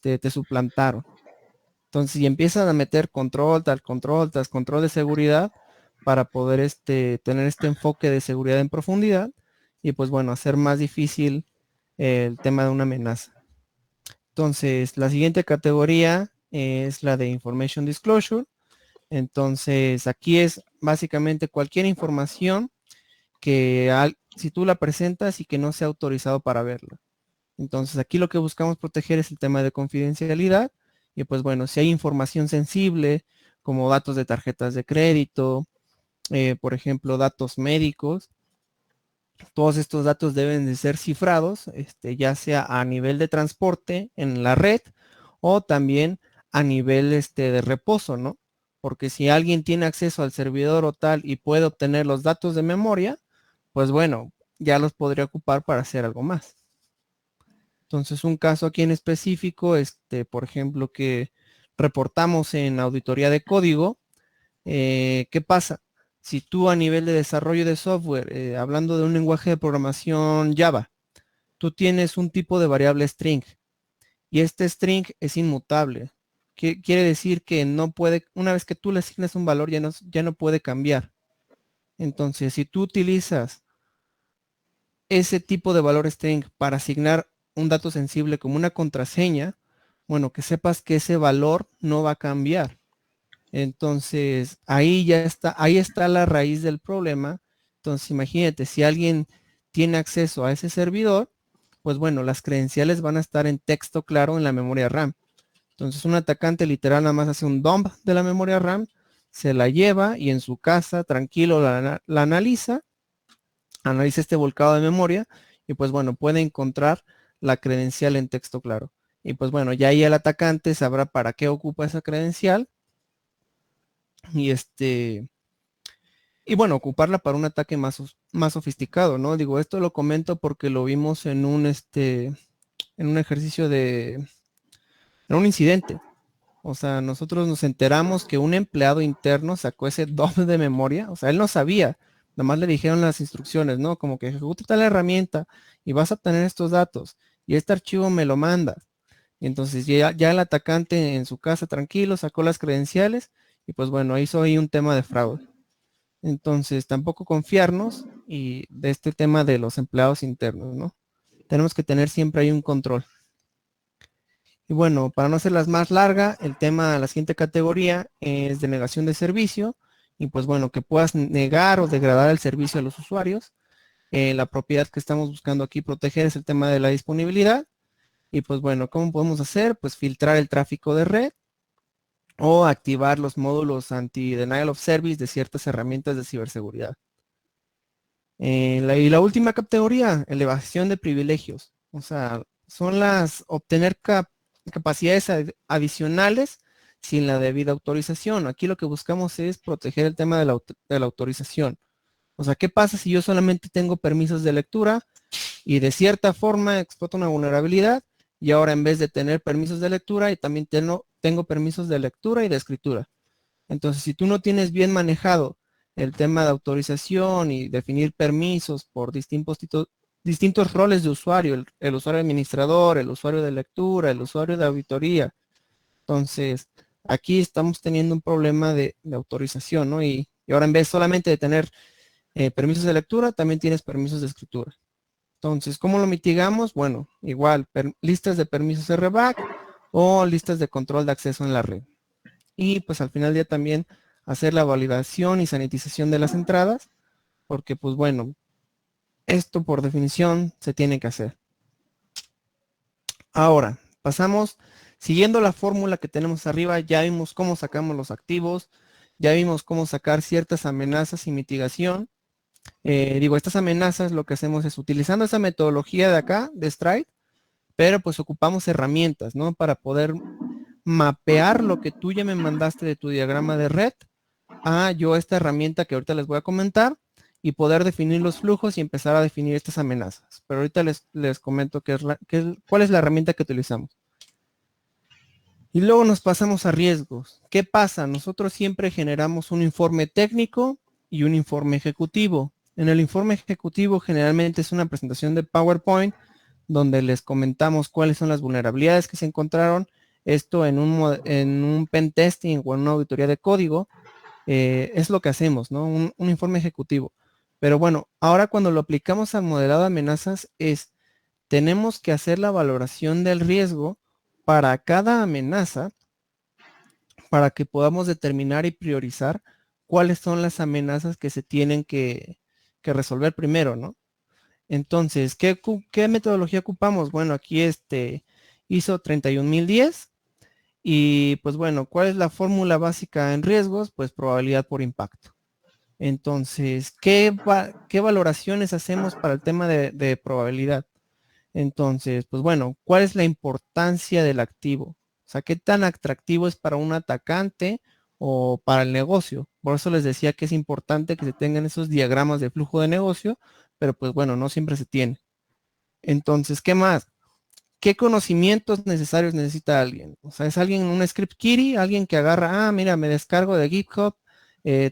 te suplantaron. Entonces, si empiezan a meter control, tras control de seguridad para poder tener este enfoque de seguridad en profundidad y pues bueno, hacer más difícil el tema de una amenaza. Entonces, la siguiente categoría es la de Information Disclosure. Entonces, aquí es básicamente cualquier información que si tú la presentas y que no sea autorizado para verla. Entonces, aquí lo que buscamos proteger es el tema de confidencialidad. Y pues bueno, si hay información sensible, como datos de tarjetas de crédito, por ejemplo, datos médicos, todos estos datos deben de ser cifrados, ya sea a nivel de transporte en la red o también a nivel de reposo, ¿no? Porque si alguien tiene acceso al servidor o tal y puede obtener los datos de memoria, pues bueno, ya los podría ocupar para hacer algo más. Entonces, un caso aquí en específico, por ejemplo, que reportamos en auditoría de código, ¿qué pasa? Si tú a nivel de desarrollo de software, hablando de un lenguaje de programación Java, tú tienes un tipo de variable string y este string es inmutable. Quiere decir que no puede, una vez que tú le asignas un valor, ya no puede cambiar. Entonces, si tú utilizas ese tipo de valor string para asignar un dato sensible como una contraseña, bueno, que sepas que ese valor no va a cambiar. Entonces, ahí está la raíz del problema. Entonces, imagínate, si alguien tiene acceso a ese servidor, pues bueno, las credenciales van a estar en texto claro en la memoria RAM. Entonces, un atacante literal nada más hace un dump de la memoria RAM, se la lleva y en su casa, tranquilo, la analiza este volcado de memoria y pues bueno, puede encontrar la credencial en texto claro. Y pues bueno, ya ahí el atacante sabrá para qué ocupa esa credencial y y bueno, ocuparla para un ataque más sofisticado, ¿no? Digo, esto lo comento porque lo vimos en en un ejercicio en un incidente. O sea, nosotros nos enteramos que un empleado interno sacó ese DOM de memoria. O sea, él no sabía. Nada más le dijeron las instrucciones, ¿no? Como que ejecuta tal herramienta y vas a obtener estos datos. Y este archivo me lo mandas. Y entonces ya el atacante en su casa tranquilo sacó las credenciales y pues bueno, hizo ahí un tema de fraude. Entonces, tampoco confiarnos y de este tema de los empleados internos, ¿no? Tenemos que tener siempre ahí un control. Y bueno, para no hacerlas más larga, el tema, la siguiente categoría es denegación de servicio. Y pues bueno, que puedas negar o degradar el servicio a los usuarios. La propiedad que estamos buscando aquí proteger es el tema de la disponibilidad. Y pues bueno, ¿cómo podemos hacer? Pues filtrar el tráfico de red o activar los módulos anti-denial of service de ciertas herramientas de ciberseguridad. Y la última categoría, elevación de privilegios. O sea, son las obtener capacidades adicionales sin la debida autorización. Aquí lo que buscamos es proteger el tema de de la autorización. O sea, ¿qué pasa si yo solamente tengo permisos de lectura y de cierta forma exploto una vulnerabilidad y ahora en vez de tener permisos de lectura y también tengo permisos de lectura y de escritura? Entonces, si tú no tienes bien manejado el tema de autorización y definir permisos por distintos roles de usuario, el usuario administrador, el usuario de lectura, el usuario de auditoría, entonces aquí estamos teniendo un problema de autorización, ¿no? Y ahora en vez solamente de tener permisos de lectura, también tienes permisos de escritura. Entonces, ¿cómo lo mitigamos? Bueno, igual, listas de permisos RBAC o listas de control de acceso en la red. Y pues al final del día también hacer la validación y sanitización de las entradas, porque pues bueno, esto por definición se tiene que hacer. Ahora, pasamos, siguiendo la fórmula que tenemos arriba, ya vimos cómo sacamos los activos, ya vimos cómo sacar ciertas amenazas y mitigación. Estas amenazas lo que hacemos es utilizando esa metodología de acá, de Stride, pero pues ocupamos herramientas, ¿no? Para poder mapear lo que tú ya me mandaste de tu diagrama de red a yo esta herramienta que ahorita les voy a comentar y poder definir los flujos y empezar a definir estas amenazas. Pero ahorita les comento cuál es la herramienta que utilizamos. Y luego nos pasamos a riesgos. ¿Qué pasa? Nosotros siempre generamos un informe técnico y un informe ejecutivo. En el informe ejecutivo generalmente es una presentación de PowerPoint donde les comentamos cuáles son las vulnerabilidades que se encontraron. Esto en un pen testing o en una auditoría de código. Es lo que hacemos, ¿no? Un informe ejecutivo. Pero bueno, ahora cuando lo aplicamos al modelado de amenazas tenemos que hacer la valoración del riesgo para cada amenaza para que podamos determinar y priorizar cuáles son las amenazas que se tienen que resolver primero, ¿no? Entonces, ¿qué metodología ocupamos? Bueno, aquí ISO 31010 y pues bueno, ¿cuál es la fórmula básica en riesgos? Pues probabilidad por impacto. Entonces, ¿qué valoraciones hacemos para el tema de probabilidad? Entonces, pues bueno, ¿cuál es la importancia del activo? O sea, ¿qué tan atractivo es para un atacante o para el negocio? Por eso les decía que es importante que se tengan esos diagramas de flujo de negocio, pero pues bueno, no siempre se tiene. Entonces, ¿qué más? ¿Qué conocimientos necesarios necesita alguien? O sea, es alguien, script kiddie, alguien que agarra, mira, me descargo de GitHub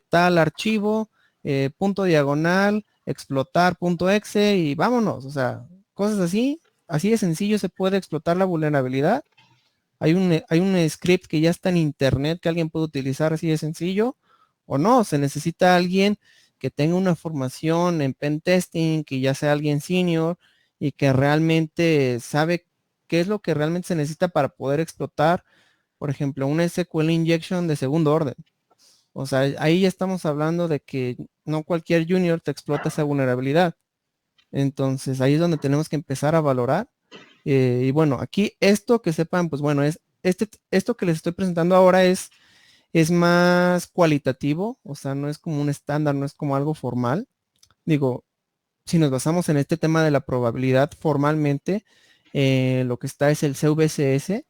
tal archivo, punto diagonal, explotar punto exe y vámonos. O sea, cosas así de sencillo se puede explotar la vulnerabilidad. Hay un script que ya está en internet que alguien puede utilizar así de sencillo, o no, se necesita alguien que tenga una formación en pen testing, que ya sea alguien senior y que realmente sabe qué es lo que realmente se necesita para poder explotar, por ejemplo, una SQL injection de segundo orden. O sea, ahí ya estamos hablando de que no cualquier junior te explota esa vulnerabilidad. Entonces ahí es donde tenemos que empezar a valorar. Y bueno, aquí esto que sepan, pues bueno, esto que les estoy presentando ahora es más cualitativo, o sea, no es como un estándar, no es como algo formal. Digo, si nos basamos en este tema de la probabilidad formalmente, lo que está es el CVCS,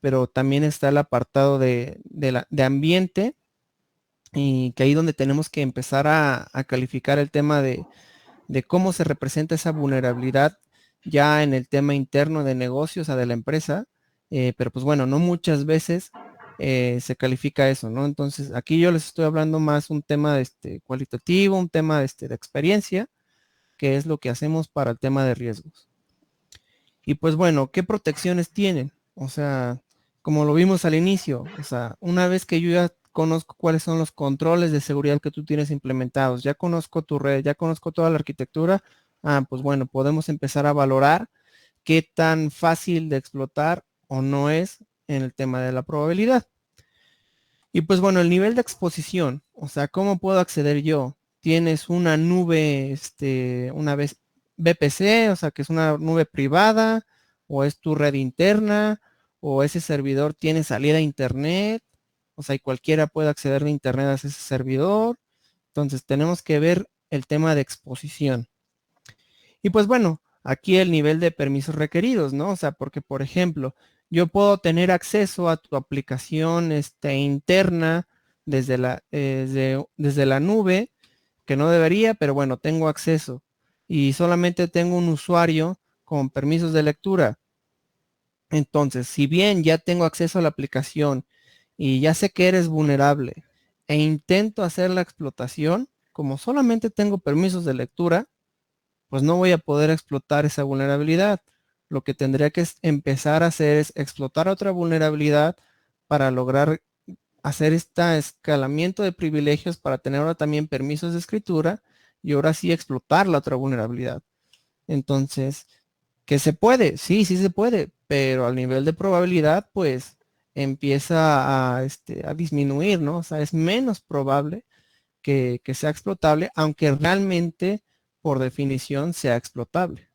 pero también está el apartado de ambiente, y que ahí donde tenemos que empezar a calificar el tema de cómo se representa esa vulnerabilidad ya en el tema interno de negocios, o sea, de la empresa, pero pues bueno, no muchas veces se califica eso, ¿no? Entonces, aquí yo les estoy hablando más un tema cualitativo, un tema de experiencia, que es lo que hacemos para el tema de riesgos. Y pues bueno, ¿qué protecciones tienen? O sea, como lo vimos al inicio, o sea, una vez que yo ya conozco cuáles son los controles de seguridad que tú tienes implementados, ya conozco tu red, ya conozco toda la arquitectura, pues bueno, podemos empezar a valorar qué tan fácil de explotar o no es en el tema de la probabilidad. Y pues bueno, el nivel de exposición, o sea, ¿cómo puedo acceder yo? Tienes una nube, una vez VPC, o sea, que es una nube privada, o es tu red interna, o ese servidor tiene salida a internet, o sea, y cualquiera puede acceder de internet a ese servidor. Entonces, tenemos que ver el tema de exposición. Y pues bueno, aquí el nivel de permisos requeridos, ¿no? O sea, porque por ejemplo, yo puedo tener acceso a tu aplicación interna desde la nube, que no debería, pero bueno, tengo acceso. Y solamente tengo un usuario con permisos de lectura. Entonces, si bien ya tengo acceso a la aplicación y ya sé que eres vulnerable e intento hacer la explotación, como solamente tengo permisos de lectura, pues no voy a poder explotar esa vulnerabilidad. Lo que tendría que empezar a hacer es explotar otra vulnerabilidad para lograr hacer este escalamiento de privilegios para tener ahora también permisos de escritura y ahora sí explotar la otra vulnerabilidad. Entonces, ¿qué se puede? Sí, sí se puede, pero al nivel de probabilidad, pues empieza a disminuir, ¿no? O sea, es menos probable que sea explotable, aunque realmente por definición sea explotable.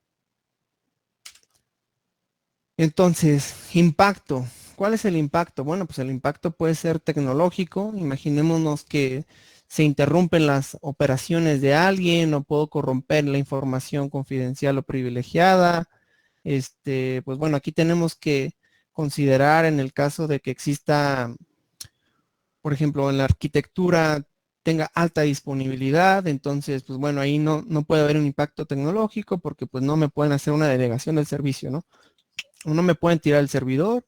Entonces, impacto. ¿Cuál es el impacto? Bueno, pues el impacto puede ser tecnológico. Imaginémonos que se interrumpen las operaciones de alguien o puedo corromper la información confidencial o privilegiada. Pues bueno, aquí tenemos que considerar en el caso de que exista, por ejemplo, en la arquitectura tenga alta disponibilidad, entonces, pues bueno, ahí no puede haber un impacto tecnológico porque pues no me pueden hacer una denegación del servicio, ¿no? O no me pueden tirar el servidor,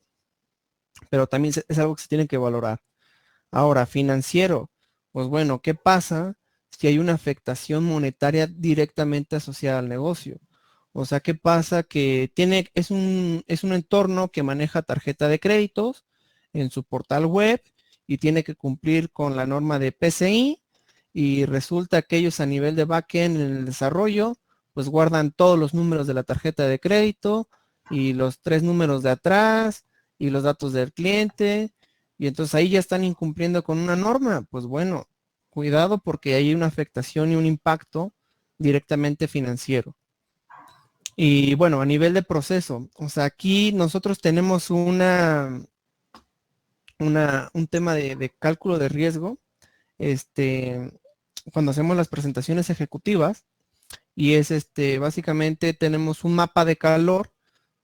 pero también es algo que se tiene que valorar. Ahora, financiero, pues bueno, ¿qué pasa si hay una afectación monetaria directamente asociada al negocio? O sea, ¿qué pasa? Que es un entorno que maneja tarjeta de créditos en su portal web y tiene que cumplir con la norma de PCI y resulta que ellos a nivel de backend en el desarrollo, pues guardan todos los números de la tarjeta de crédito y los 3 números de atrás y los datos del cliente y entonces ahí ya están incumpliendo con una norma. Pues bueno, cuidado porque hay una afectación y un impacto directamente financiero. Y bueno, a nivel de proceso, o sea, aquí nosotros tenemos un tema de cálculo de riesgo, este, cuando hacemos las presentaciones ejecutivas, y es básicamente tenemos un mapa de calor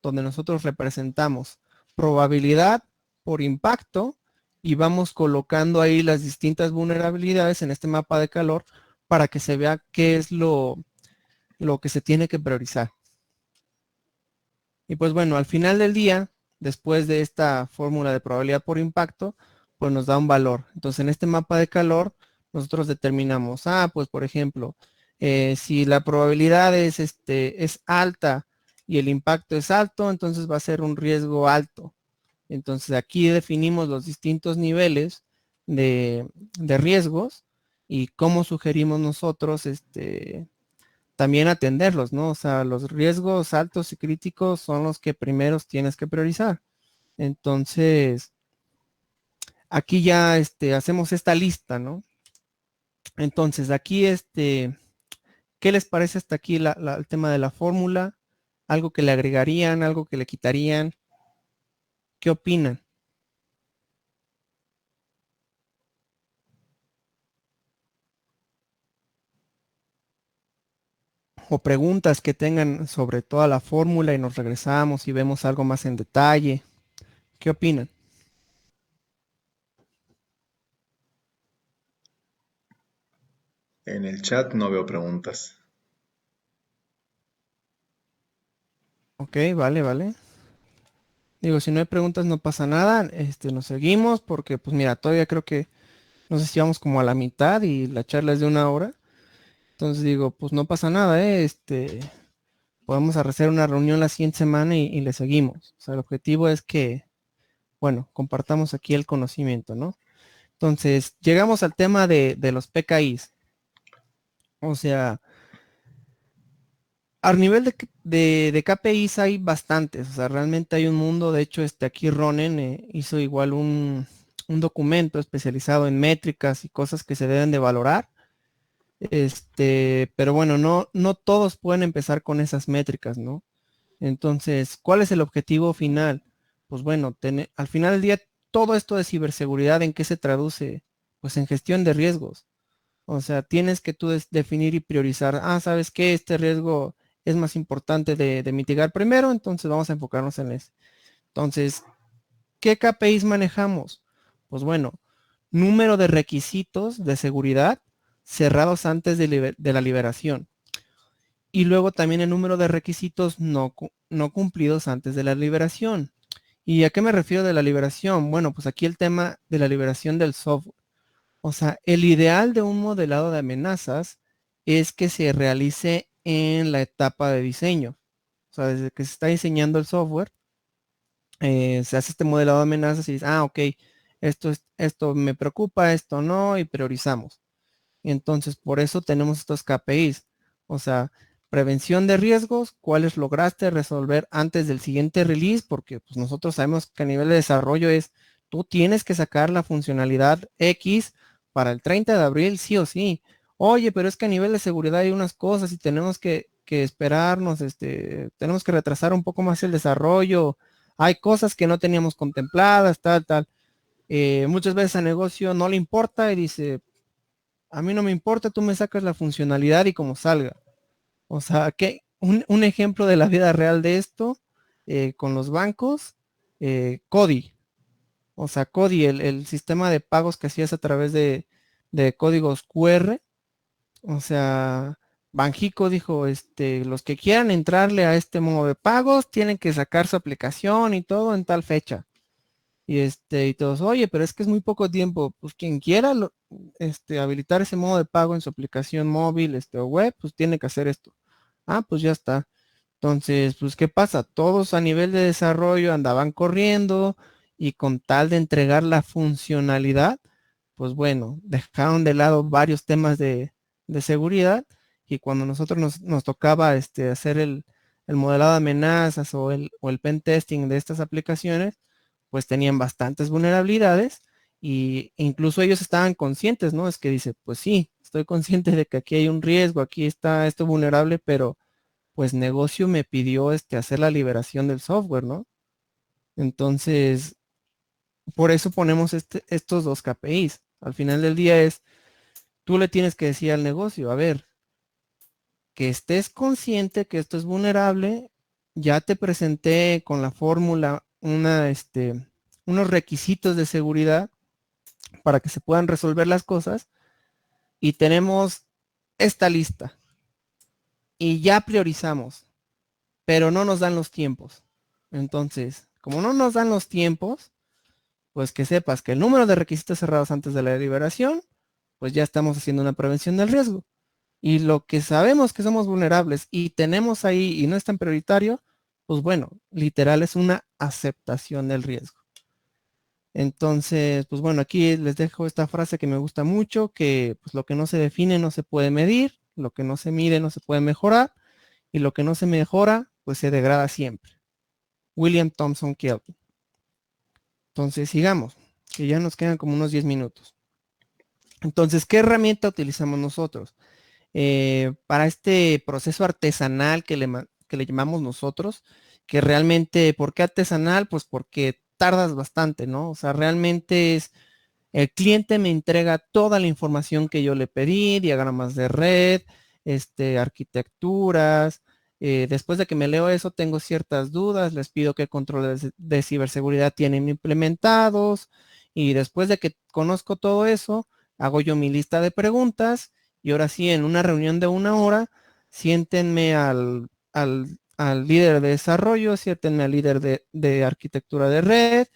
donde nosotros representamos probabilidad por impacto y vamos colocando ahí las distintas vulnerabilidades en este mapa de calor para que se vea qué es lo que se tiene que priorizar. Y pues bueno, al final del día, después de esta fórmula de probabilidad por impacto, pues nos da un valor. Entonces en este mapa de calor nosotros determinamos, pues por ejemplo, si la probabilidad es alta y el impacto es alto, entonces va a ser un riesgo alto. Entonces aquí definimos los distintos niveles de riesgos y cómo sugerimos nosotros también atenderlos, ¿no? O sea, los riesgos altos y críticos son los que primeros tienes que priorizar. Entonces, aquí ya hacemos esta lista, ¿no? Entonces, aquí, ¿qué les parece hasta aquí el tema de la fórmula? ¿Algo que le agregarían, algo que le quitarían? ¿Qué opinan? O preguntas que tengan sobre toda la fórmula y nos regresamos y vemos algo más en detalle. ¿Qué opinan? En el chat no veo preguntas. Ok, vale, vale. Digo, si no hay preguntas no pasa nada, nos seguimos porque pues mira, todavía creo que no sé si vamos como a la mitad y la charla es de 1 hora. Entonces digo, pues no pasa nada, podemos hacer una reunión la siguiente semana y le seguimos. O sea, el objetivo es que, bueno, compartamos aquí el conocimiento, ¿no? Entonces, llegamos al tema de los PKIs. O sea, a nivel de KPIs hay bastantes, o sea, realmente hay un mundo. De hecho, aquí Ronen hizo igual un documento especializado en métricas y cosas que se deben de valorar. Pero bueno, no todos pueden empezar con esas métricas, ¿no? Entonces, ¿cuál es el objetivo final? Pues bueno, al final del día, todo esto de ciberseguridad, ¿en qué se traduce? Pues en gestión de riesgos. O sea, tienes que tú definir y priorizar, ¿sabes qué? Este riesgo es más importante de mitigar primero, entonces vamos a enfocarnos en ese. Entonces, ¿qué KPIs manejamos? Pues bueno, número de requisitos de seguridad cerrados antes de la liberación. Y luego también el número de requisitos no cumplidos antes de la liberación. ¿Y a qué me refiero de la liberación? Bueno, pues aquí el tema de la liberación del software. O sea, el ideal de un modelado de amenazas es que se realice en la etapa de diseño. O sea, desde que se está diseñando el software, se hace este modelado de amenazas y dice, ok, esto me preocupa, esto no, y priorizamos. Entonces, por eso tenemos estos KPIs. O sea, prevención de riesgos, cuáles lograste resolver antes del siguiente release, porque pues, nosotros sabemos que a nivel de desarrollo tú tienes que sacar la funcionalidad X para el 30 de abril, sí o sí. Oye, pero es que a nivel de seguridad hay unas cosas y tenemos que esperarnos, tenemos que retrasar un poco más el desarrollo. Hay cosas que no teníamos contempladas, tal, tal. Muchas veces al negocio no le importa y dice, a mí no me importa, tú me sacas la funcionalidad y como salga. O sea, que un ejemplo de la vida real de esto, con los bancos, CODI. O sea, CODI, el sistema de pagos que hacías a través de códigos QR. O sea, Banjico dijo, los que quieran entrarle a este modo de pagos tienen que sacar su aplicación y todo en tal fecha. Y todos, oye, pero es que es muy poco tiempo. Pues quien quiera habilitar ese modo de pago en su aplicación móvil, o web, pues tiene que hacer esto. Pues ya está. Entonces, pues, ¿qué pasa? Todos a nivel de desarrollo andaban corriendo y con tal de entregar la funcionalidad, pues bueno, dejaron de lado varios temas de seguridad y cuando nosotros nos tocaba hacer el modelado de amenazas o el pen testing de estas aplicaciones, pues tenían bastantes vulnerabilidades y incluso ellos estaban conscientes, ¿no? Es que dice, pues sí, estoy consciente de que aquí hay un riesgo, aquí está esto vulnerable, pero pues negocio me pidió hacer la liberación del software, ¿no? Entonces, por eso ponemos estos dos KPIs. Al final del día tú le tienes que decir al negocio, a ver, que estés consciente que esto es vulnerable, ya te presenté con la fórmula unos requisitos de seguridad para que se puedan resolver las cosas y tenemos esta lista y ya priorizamos, pero no nos dan los tiempos. Entonces, como no nos dan los tiempos, pues que sepas que el número de requisitos cerrados antes de la liberación, pues ya estamos haciendo una prevención del riesgo. Y lo que sabemos que somos vulnerables y tenemos ahí y no es tan prioritario, pues bueno, literal es una aceptación del riesgo. Entonces, pues bueno, aquí les dejo esta frase que me gusta mucho, que pues lo que no se define no se puede medir, lo que no se mide no se puede mejorar, y lo que no se mejora, pues se degrada siempre. William Thompson Kelvin. Entonces, sigamos, que ya nos quedan como unos 10 minutos. Entonces, ¿qué herramienta utilizamos nosotros? Para este proceso artesanal que le llamamos nosotros, que realmente, ¿por qué artesanal? Pues porque tardas bastante, ¿no? O sea, realmente es, el cliente me entrega toda la información que yo le pedí, diagramas de red, arquitecturas. Después de que me leo eso, tengo ciertas dudas, les pido qué controles de ciberseguridad tienen implementados, y después de que conozco todo eso, hago yo mi lista de preguntas, y ahora sí, en una reunión de 1 hora, siéntenme al líder de desarrollo, siéntenme al líder de arquitectura de red,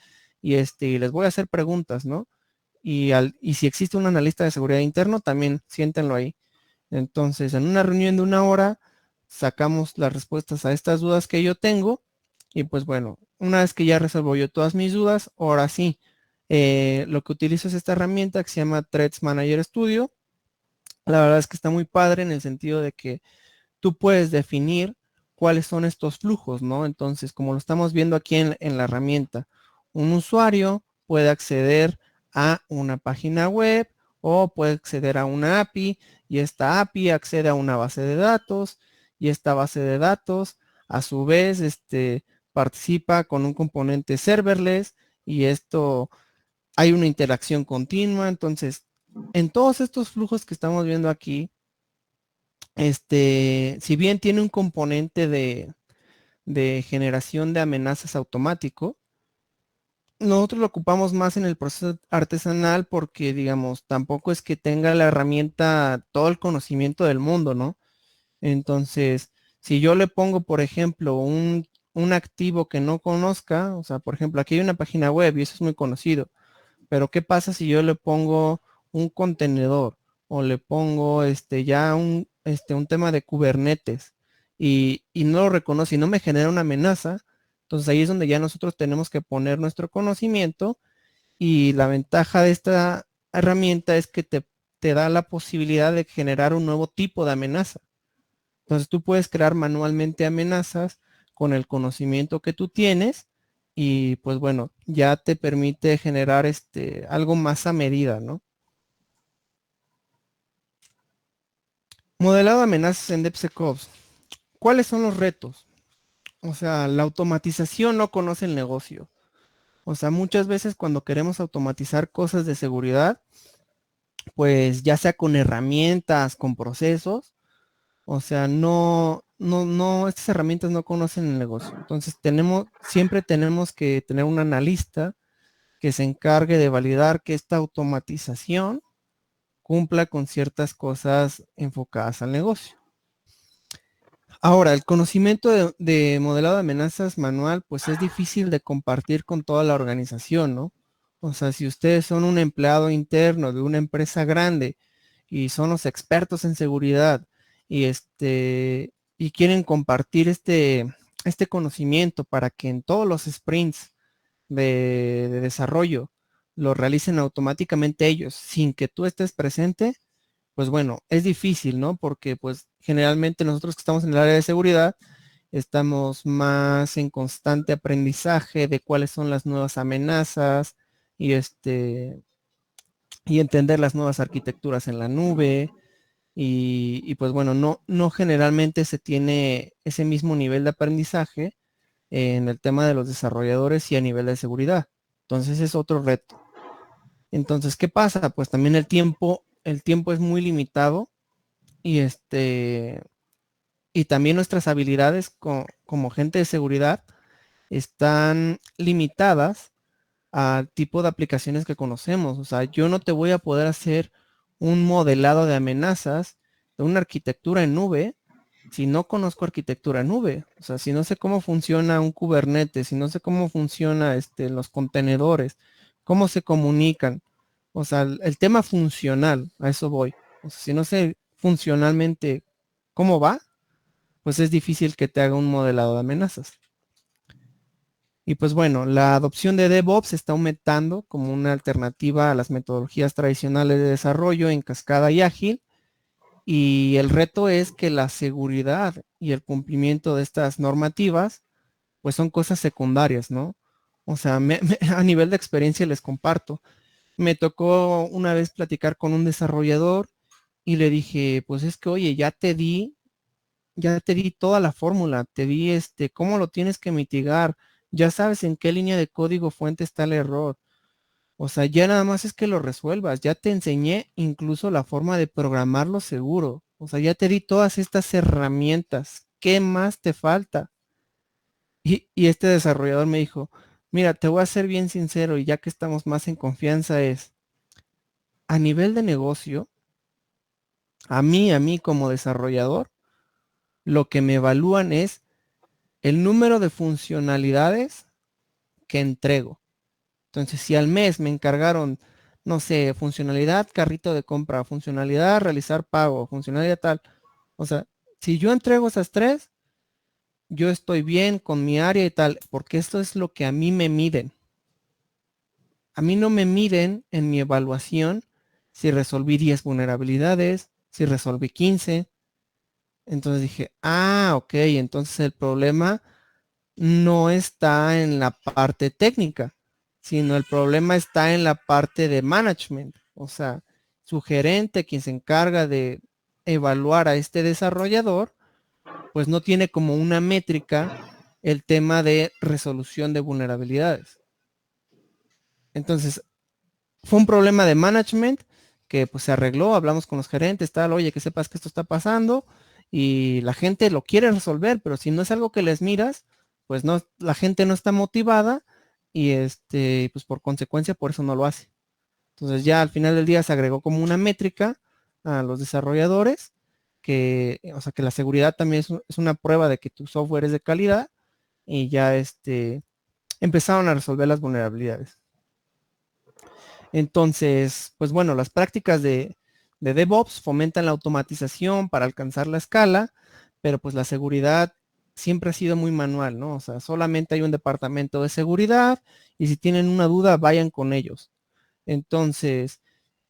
y les voy a hacer preguntas, ¿no? Y si existe un analista de seguridad interno, también siéntenlo ahí. Entonces, en una reunión de 1 hora, sacamos las respuestas a estas dudas que yo tengo. Y pues bueno, una vez que ya resuelvo yo todas mis dudas, ahora sí, lo que utilizo es esta herramienta que se llama Threats Manager Studio. La verdad es que está muy padre en el sentido de que tú puedes definir cuáles son estos flujos, ¿no? Entonces, como lo estamos viendo aquí en la herramienta, un usuario puede acceder a una página web o puede acceder a una API, y esta API accede a una base de datos, y esta base de datos a su vez participa con un componente serverless, y esto hay una interacción continua. Entonces, en todos estos flujos que estamos viendo aquí, si bien tiene un componente de generación de amenazas automático, nosotros lo ocupamos más en el proceso artesanal porque, digamos, tampoco es que tenga la herramienta todo el conocimiento del mundo, ¿no? Entonces, si yo le pongo, por ejemplo, un activo que no conozca, o sea, por ejemplo, aquí hay una página web y eso es muy conocido, pero ¿qué pasa si yo le pongo un contenedor o le pongo ya un tema de Kubernetes y no lo reconoce y no me genera una amenaza? Entonces ahí es donde ya nosotros tenemos que poner nuestro conocimiento, y la ventaja de esta herramienta es que te da la posibilidad de generar un nuevo tipo de amenaza. Entonces tú puedes crear manualmente amenazas con el conocimiento que tú tienes, y pues bueno, ya te permite generar algo más a medida, ¿no? Modelado de amenazas en DevSecOps. ¿Cuáles son los retos? O sea, la automatización no conoce el negocio. O sea, muchas veces cuando queremos automatizar cosas de seguridad, pues ya sea con herramientas, con procesos, o sea, no, estas herramientas no conocen el negocio. Entonces siempre tenemos que tener un analista que se encargue de validar que esta automatización cumpla con ciertas cosas enfocadas al negocio. Ahora, el conocimiento de modelado de amenazas manual, pues es difícil de compartir con toda la organización, ¿no? O sea, si ustedes son un empleado interno de una empresa grande y son los expertos en seguridad, y quieren compartir este conocimiento para que en todos los sprints de desarrollo lo realicen automáticamente ellos sin que tú estés presente, pues bueno, es difícil, ¿no? Porque pues generalmente nosotros que estamos en el área de seguridad estamos más en constante aprendizaje de cuáles son las nuevas amenazas, y y entender las nuevas arquitecturas en la nube, y pues bueno, no generalmente se tiene ese mismo nivel de aprendizaje en el tema de los desarrolladores y a nivel de seguridad. Entonces es otro reto. Entonces, ¿qué pasa? Pues también el tiempo es muy limitado, y y también nuestras habilidades como gente de seguridad están limitadas al tipo de aplicaciones que conocemos. O sea, yo no te voy a poder hacer un modelado de amenazas de una arquitectura en nube si no conozco arquitectura en nube. O sea, si no sé cómo funciona un Kubernetes, si no sé cómo funciona los contenedores, cómo se comunican. O sea, el tema funcional, a eso voy. O sea, si no sé funcionalmente cómo va, pues es difícil que te haga un modelado de amenazas. Y pues bueno, la adopción de DevOps está aumentando como una alternativa a las metodologías tradicionales de desarrollo en cascada y ágil. Y el reto es que la seguridad y el cumplimiento de estas normativas, pues son cosas secundarias, ¿no? O sea, a nivel de experiencia les comparto. Me tocó una vez platicar con un desarrollador y le dije, pues es que, oye, ya te di toda la fórmula, te di cómo lo tienes que mitigar, ya sabes en qué línea de código fuente está el error. O sea, ya nada más es que lo resuelvas, ya te enseñé incluso la forma de programarlo seguro. O sea, ya te di todas estas herramientas. ¿Qué más te falta? Y este desarrollador me dijo, mira, te voy a ser bien sincero y ya que estamos más en confianza es, a nivel de negocio, a mí como desarrollador, lo que me evalúan es el número de funcionalidades que entrego. Entonces, si al mes me encargaron, no sé, funcionalidad carrito de compra, funcionalidad realizar pago, funcionalidad tal, o sea, si yo entrego esas tres, yo estoy bien con mi área y tal, porque esto es lo que a mí me miden. A mí no me miden en mi evaluación si resolví 10 vulnerabilidades, si resolví 15. Entonces dije, ok, entonces el problema no está en la parte técnica, sino el problema está en la parte de management. O sea, su gerente, quien se encarga de evaluar a este desarrollador, pues no tiene como una métrica el tema de resolución de vulnerabilidades. Entonces, fue un problema de management que pues se arregló, hablamos con los gerentes, tal, oye, que sepas que esto está pasando y la gente lo quiere resolver, pero si no es algo que les miras, pues no, la gente no está motivada y pues por consecuencia por eso no lo hace. Entonces ya al final del día se agregó como una métrica a los desarrolladores que, o sea, que la seguridad también es una prueba de que tu software es de calidad y ya empezaron a resolver las vulnerabilidades. Entonces, pues bueno, las prácticas de DevOps fomentan la automatización para alcanzar la escala, pero pues la seguridad siempre ha sido muy manual, ¿no? O sea, solamente hay un departamento de seguridad y si tienen una duda, vayan con ellos. Entonces,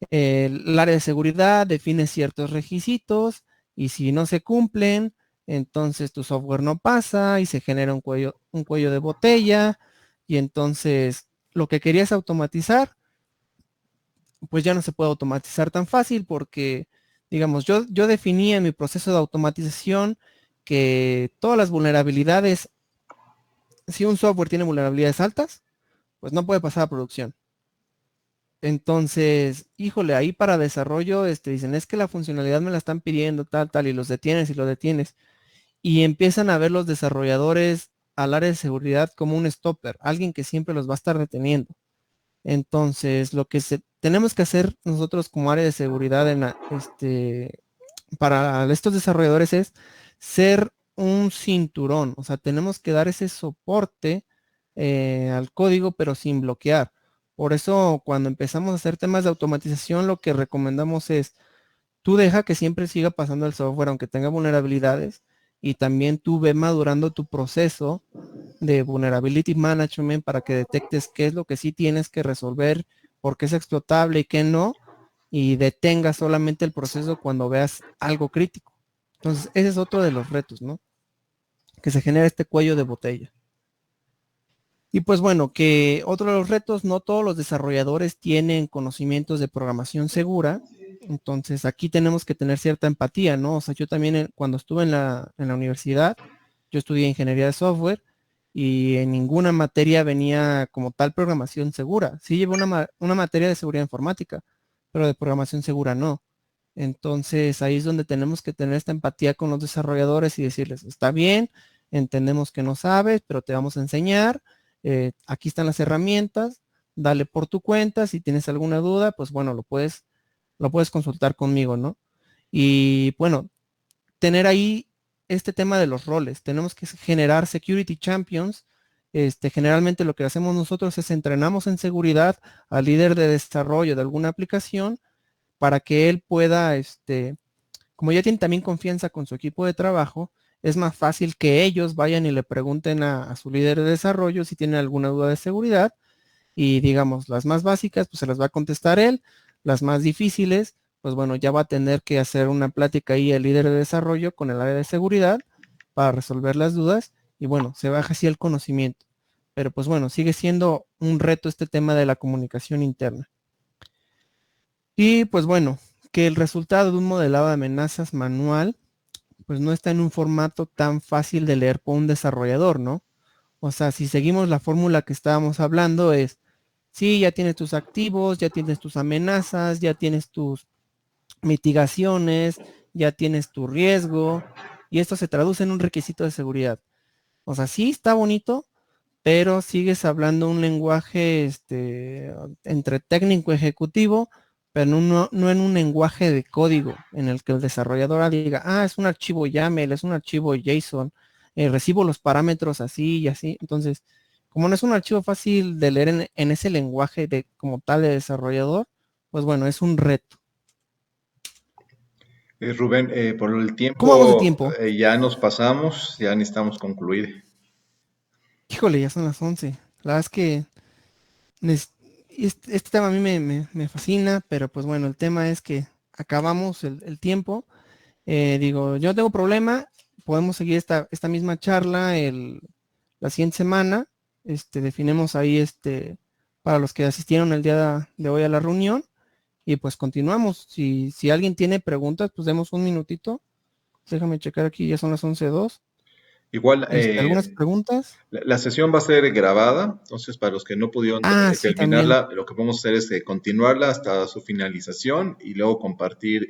el área de seguridad define ciertos requisitos y si no se cumplen, entonces tu software no pasa y se genera un cuello de botella y entonces lo que querías automatizar pues ya no se puede automatizar tan fácil porque, digamos, yo definí en mi proceso de automatización que todas las vulnerabilidades, si un software tiene vulnerabilidades altas, pues no puede pasar a producción. Entonces, híjole, ahí para desarrollo, dicen, es que la funcionalidad me la están pidiendo, tal, tal, y los detienes y lo detienes. Y empiezan a ver los desarrolladores al área de seguridad como un stopper, alguien que siempre los va a estar deteniendo. Entonces, lo que tenemos que hacer nosotros como área de seguridad para estos desarrolladores es ser un cinturón. O sea, tenemos que dar ese soporte al código, pero sin bloquear. Por eso, cuando empezamos a hacer temas de automatización, lo que recomendamos es, tú deja que siempre siga pasando el software, aunque tenga vulnerabilidades, y también tú ve madurando tu proceso de vulnerability management para que detectes qué es lo que sí tienes que resolver, por qué es explotable y qué no, y detengas solamente el proceso cuando veas algo crítico. Entonces, ese es otro de los retos, ¿no? Que se genera este cuello de botella. Y pues bueno, que otro de los retos, no todos los desarrolladores tienen conocimientos de programación segura. Entonces aquí tenemos que tener cierta empatía, ¿no? O sea, yo también cuando estuve en la universidad, yo estudié ingeniería de software y en ninguna materia venía como tal programación segura. Sí llevé una materia de seguridad informática, pero de programación segura no. Entonces ahí es donde tenemos que tener esta empatía con los desarrolladores y decirles, está bien, entendemos que no sabes, pero te vamos a enseñar, aquí están las herramientas, dale por tu cuenta, si tienes alguna duda, pues bueno, lo puedes consultar conmigo, ¿no? Y bueno, tener ahí este tema de los roles, tenemos que generar security champions Generalmente lo que hacemos nosotros es entrenamos en seguridad al líder de desarrollo de alguna aplicación para que él pueda, como ya tiene también confianza con su equipo de trabajo, es más fácil que ellos vayan y le pregunten a su líder de desarrollo si tienen alguna duda de seguridad y digamos, las más básicas, pues se las va a contestar él, las más difíciles, pues bueno, ya va a tener que hacer una plática ahí el líder de desarrollo con el área de seguridad para resolver las dudas y bueno, se baja así el conocimiento. Pero pues bueno, sigue siendo un reto este tema de la comunicación interna. Y pues bueno, que el resultado de un modelado de amenazas manual, pues no está en un formato tan fácil de leer por un desarrollador, ¿no? O sea, si seguimos la fórmula que estábamos hablando es, sí, ya tienes tus activos, ya tienes tus amenazas, ya tienes tus mitigaciones, ya tienes tu riesgo, y esto se traduce en un requisito de seguridad. O sea, sí está bonito, pero sigues hablando un lenguaje entre técnico y ejecutivo, pero no en un lenguaje de código en el que el desarrollador diga, es un archivo YAML, es un archivo JSON, recibo los parámetros así y así. Entonces, como no es un archivo fácil de leer en ese lenguaje de como tal de desarrollador, pues bueno, es un reto. Rubén, por el ¿Cómo vamos de tiempo tiempo? ya nos pasamos, ya necesitamos concluir. Híjole, ya son las 11. La verdad es que Nes- este tema a mí me fascina, pero pues bueno, el tema es que acabamos el tiempo. Digo, yo no tengo problema, podemos seguir esta misma charla la siguiente semana. Definimos ahí para los que asistieron el día de hoy a la reunión y pues continuamos. Si alguien tiene preguntas, pues demos un minutito. Déjame checar aquí, ya son las 11:02. Igual, ¿Algunas preguntas? la sesión va a ser grabada, entonces para los que no pudieron Sí, también. terminarla, lo que vamos a hacer es continuarla hasta su finalización y luego compartir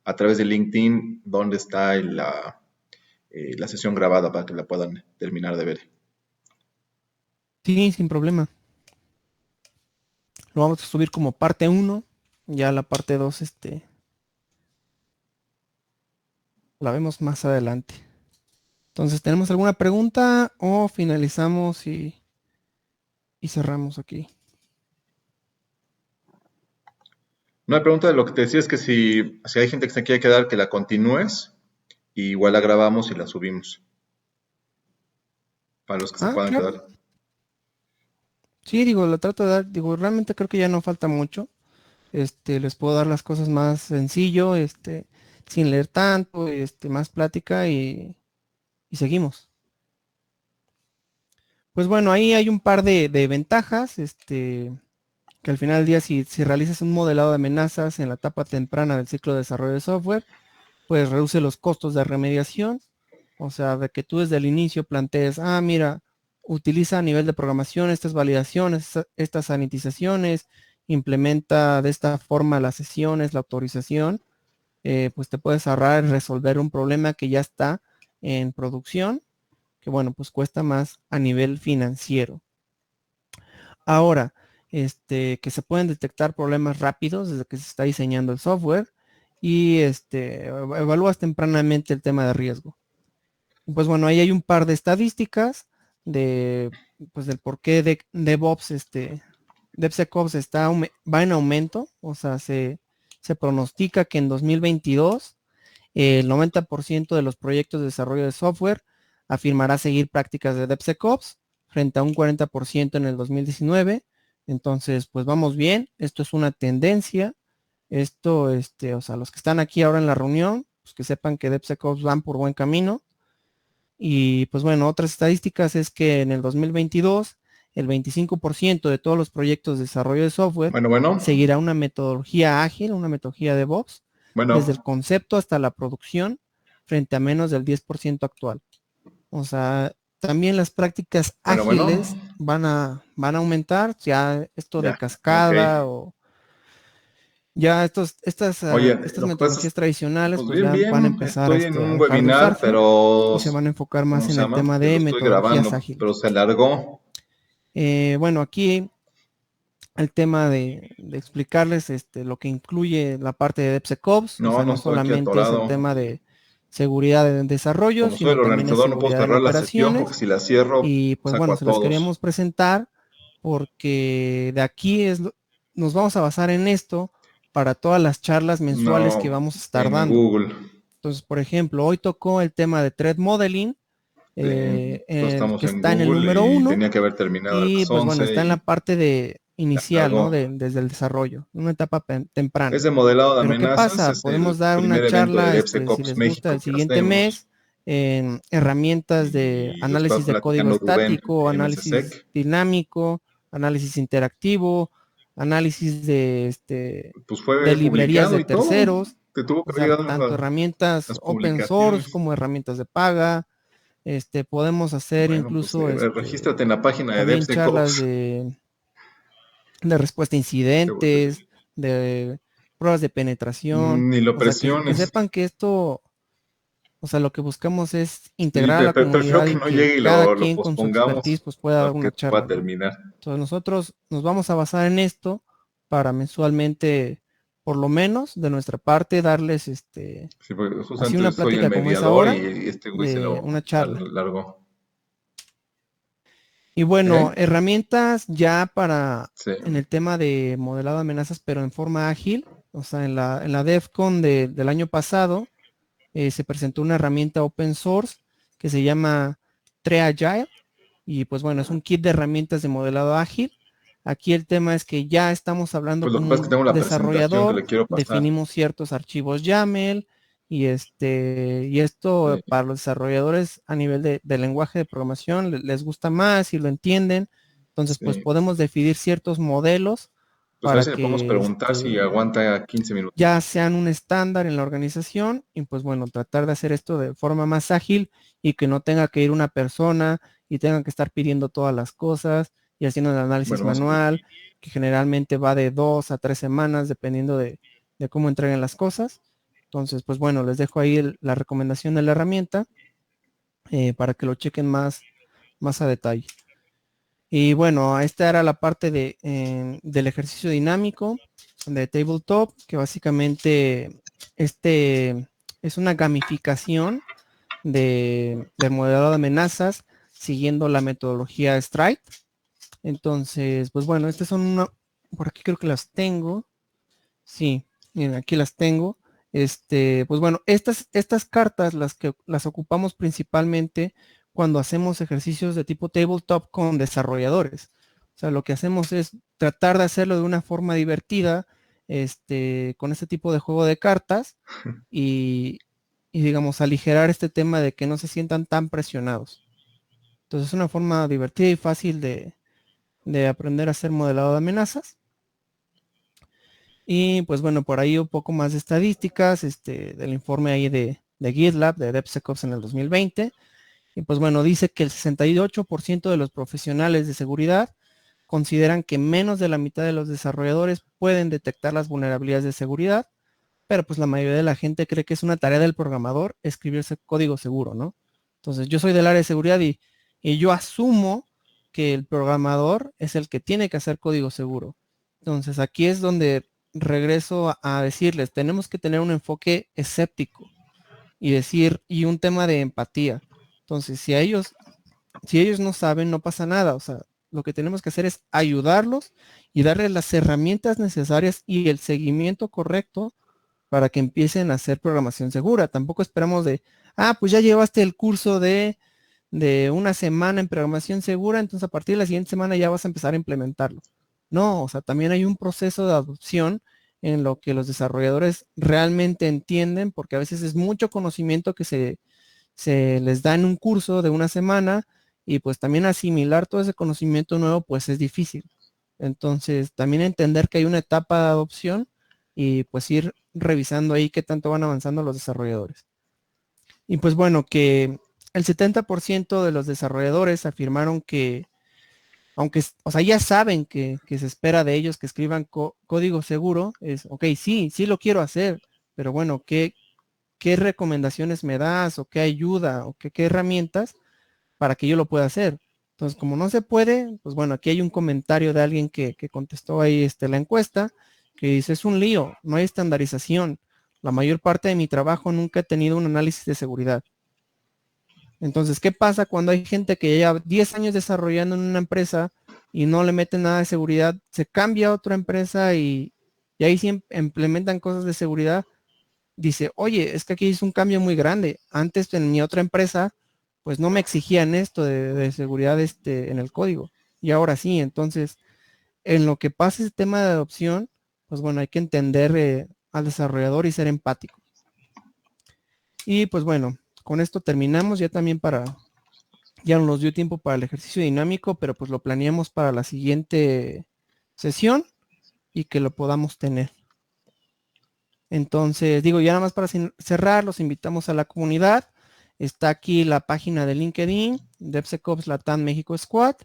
a través de LinkedIn dónde está la sesión grabada para que la puedan terminar de ver. Sí, sin problema. Lo vamos a subir como parte 1. Ya la parte 2, la vemos más adelante. Entonces, ¿tenemos alguna pregunta o finalizamos y cerramos aquí? No hay pregunta, lo que te decía es que si hay gente que se quiere quedar, que la continúes, y igual la grabamos y la subimos, para los que se puedan Claro. quedar. Sí, digo, lo trato de dar, digo, realmente creo que ya no falta mucho. Les puedo dar las cosas más sencillo, sin leer tanto, más plática y seguimos. Pues bueno, ahí hay un par de ventajas, que al final del día si realizas un modelado de amenazas en la etapa temprana del ciclo de desarrollo de software, pues reduce los costos de remediación, o sea, de que tú desde el inicio plantees, mira, utiliza a nivel de programación estas validaciones, estas sanitizaciones, implementa de esta forma las sesiones, la autorización, pues te puedes ahorrar y resolver un problema que ya está en producción, que bueno, pues cuesta más a nivel financiero. Ahora, que se pueden detectar problemas rápidos desde que se está diseñando el software y evalúas tempranamente el tema de riesgo. Pues bueno, ahí hay un par de estadísticas de, pues del por qué DevOps, DevSecOps va en aumento, o sea, se pronostica que en 2022 el 90% de los proyectos de desarrollo de software afirmará seguir prácticas de DevSecOps frente a un 40% en el 2019. Entonces, pues vamos bien. Esto es una tendencia. Esto, o sea, los que están aquí ahora en la reunión, pues que sepan que DevSecOps van por buen camino. Y pues bueno, otras estadísticas es que en el 2022, el 25% de todos los proyectos de desarrollo de software Bueno, bueno, seguirá una metodología ágil, una metodología de DevOps, desde el bueno, concepto hasta la producción, frente a menos del 10% actual. O sea, también las prácticas bueno, ágiles van a aumentar, ya esto de ya, ok. cascada o ya Oye, estas lo que pasa metodologías es, tradicionales, pues pues bien, ya van a bien, empezar estoy en a un dejar de webinar, usarse pero, y se van a enfocar ¿cómo más se en el llama? tema Que lo de estoy metodologías grabando, pero ágiles. se alargó. Bueno, aquí el tema de explicarles lo que incluye la parte de DevSecOps, o No, sea, no no estoy aquí solamente es el atorado. tema de seguridad en desarrollo, Como soy sino el también en organizador, no puedo seguridad en cerrar la sesión porque operaciones. si la cierro, Y pues saco bueno, a se las todos. queríamos presentar porque de aquí nos vamos a basar en esto para todas las charlas mensuales que No, vamos a estar en dando. Google. Entonces, por ejemplo, hoy tocó el tema de threat modeling, el Estamos que en está en el Google número y 1, tenía que haber terminado a y las pues bueno, 11 está en la y parte de ya inicial, ¿no? cargó. Desde el desarrollo, una etapa temprana. Es de modelado de Pero ¿qué amenazas, pasa? es el Podemos dar una primer evento de charla, si DevSecOps les gusta, el México que siguiente hacemos. mes en herramientas de Y lo está análisis de código platicando Rubén estático, de análisis MSSEC. dinámico, análisis interactivo, análisis Pues de fue librerías publicado de y todo. terceros, Te tuvo o que haber sea, llegado tanto herramientas las open source publicaciones. como herramientas de paga. Podemos hacer Bueno, pues incluso regístrate en la página de también charlas DevSecOps. de respuesta a Qué bueno. incidentes, de pruebas de penetración, Ni lo o sea, que presiones. sepan que esto, o sea, lo que buscamos es Sí, integrar a la prefiero comunidad que y no que llegue y cada lo quien con su expertise pospongamos pues pueda dar para que una pueda charla, ¿no? terminar. Entonces nosotros nos vamos a basar en esto para mensualmente, por lo menos de nuestra parte, darles Sí, porque así justamente una soy el plática como es mediador ahora, y este güey se de lo una charla. largó. Y bueno, ¿Eh? herramientas ya para Sí. en el tema de modelado de amenazas, pero en forma ágil. O sea, en la DEFCON del año pasado se presentó una herramienta open source que se llama TreAgile. Y pues bueno, es un kit de herramientas de modelado ágil. Aquí el tema es que ya estamos hablando Pues lo que como pasa es que un tengo la presentación que desarrollador, le quiero pasar. definimos ciertos archivos YAML y esto Sí. para los desarrolladores a nivel de lenguaje de programación les gusta más y lo entienden. Entonces, pues Sí. podemos definir ciertos modelos Pues a ver para si le podemos que preguntar si aguanta 15 ya minutitos. sean un estándar en la organización y pues bueno, tratar de hacer esto de forma más ágil y que no tenga que ir una persona y tenga que estar pidiendo todas las cosas y haciendo el análisis Bueno, más o menos. manual, que generalmente va de 2 a 3 semanas dependiendo de cómo entreguen las cosas. Entonces, pues bueno, les dejo ahí la recomendación de la herramienta para que lo chequen más a detalle. Y bueno, esta era la parte del ejercicio dinámico de Tabletop, que básicamente este es una gamificación de modelado de amenazas siguiendo la metodología Stride. Entonces, pues bueno, estas son por aquí creo que las tengo. Sí, miren, aquí las tengo. Pues bueno, estas cartas las ocupamos principalmente cuando hacemos ejercicios de tipo tabletop con desarrolladores. O sea, lo que hacemos es tratar de hacerlo de una forma divertida, con este tipo de juego de cartas y, y digamos, aligerar este tema de que no se sientan tan presionados. Entonces, es una forma divertida y fácil de aprender a hacer modelado de amenazas. Y pues bueno, por ahí un poco más de estadísticas, del informe ahí de GitLab, de DevSecOps en el 2020. Y pues bueno, dice que el 68% de los profesionales de seguridad consideran que menos de la mitad de los desarrolladores pueden detectar las vulnerabilidades de seguridad, pero pues la mayoría de la gente cree que es una tarea del programador escribirse código seguro, ¿no? Entonces yo soy del área de seguridad y yo asumo que el programador es el que tiene que hacer código seguro. Entonces aquí es donde regreso a decirles, tenemos que tener un enfoque escéptico y decir, y un tema de empatía. Entonces, si ellos no saben, no pasa nada. O sea, lo que tenemos que hacer es ayudarlos y darles las herramientas necesarias y el seguimiento correcto para que empiecen a hacer programación segura. Tampoco esperamos pues ya llevaste el curso de una semana en programación segura, entonces a partir de la siguiente semana ya vas a empezar a implementarlo. No, o sea, también hay un proceso de adopción en lo que los desarrolladores realmente entienden, porque a veces es mucho conocimiento que se les da en un curso de una semana y pues también asimilar todo ese conocimiento nuevo pues es difícil. Entonces, también entender que hay una etapa de adopción y pues ir revisando ahí qué tanto van avanzando los desarrolladores. Y pues bueno, que el 70% de los desarrolladores afirmaron que, aunque, o sea, ya saben que se espera de ellos que escriban código seguro, es, ok, sí, sí lo quiero hacer, pero bueno, ¿qué recomendaciones me das o qué ayuda o qué herramientas para que yo lo pueda hacer? Entonces, como no se puede, pues bueno, aquí hay un comentario de alguien que contestó ahí la encuesta, que dice, es un lío, no hay estandarización. la mayor parte de mi trabajo nunca he tenido un análisis de seguridad. Entonces, ¿qué pasa cuando hay gente que lleva 10 años desarrollando en una empresa y no le meten nada de seguridad? Se cambia a otra empresa y ahí sí implementan cosas de seguridad. Dice, oye, es que aquí es un cambio muy grande. Antes en mi otra empresa, pues no me exigían esto de seguridad en el código. Y ahora sí, entonces, en lo que pasa ese tema de adopción, pues bueno, hay que entender al desarrollador y ser empático. Y pues bueno, con esto terminamos ya también ya no nos dio tiempo para el ejercicio dinámico, pero pues lo planeamos para la siguiente sesión y que lo podamos tener. Entonces, digo, ya nada más para cerrar, los invitamos a la comunidad. Está aquí la página de LinkedIn, DevSecOps Latam México Squad,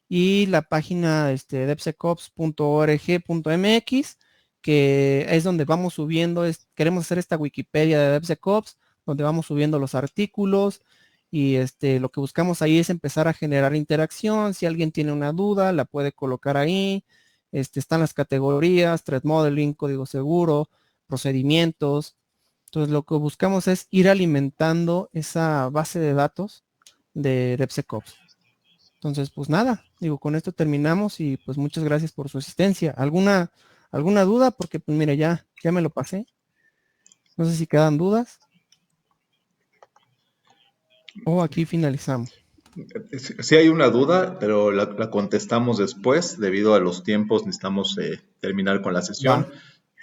y la página devsecops.org.mx, que es donde vamos subiendo, queremos hacer esta Wikipedia de DevSecOps, donde vamos subiendo los artículos, y lo que buscamos ahí es empezar a generar interacción. Si alguien tiene una duda, la puede colocar ahí. Están las categorías, threat modeling, código seguro, procedimientos. Entonces lo que buscamos es ir alimentando esa base de datos de DevSecOps. Entonces, pues nada, digo, con esto terminamos y pues muchas gracias por su asistencia. ¿Alguna duda? Porque pues mire, ya me lo pasé. No sé si quedan dudas. O aquí finalizamos. Sí hay una duda, pero la contestamos después. Debido a los tiempos, necesitamos terminar con la sesión. Va.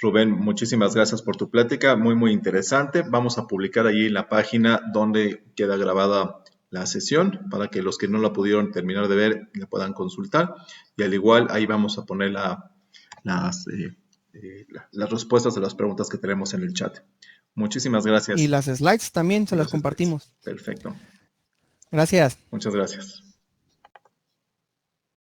Rubén, muchísimas gracias por tu plática, muy, muy interesante. Vamos a publicar allí en la página donde queda grabada la sesión para que los que no la pudieron terminar de ver la puedan consultar. Y al igual, ahí vamos a poner las respuestas de las preguntas que tenemos en el chat. Muchísimas Y gracias. las slides también se Y las los slides. compartimos. Perfecto. Gracias. Muchas gracias.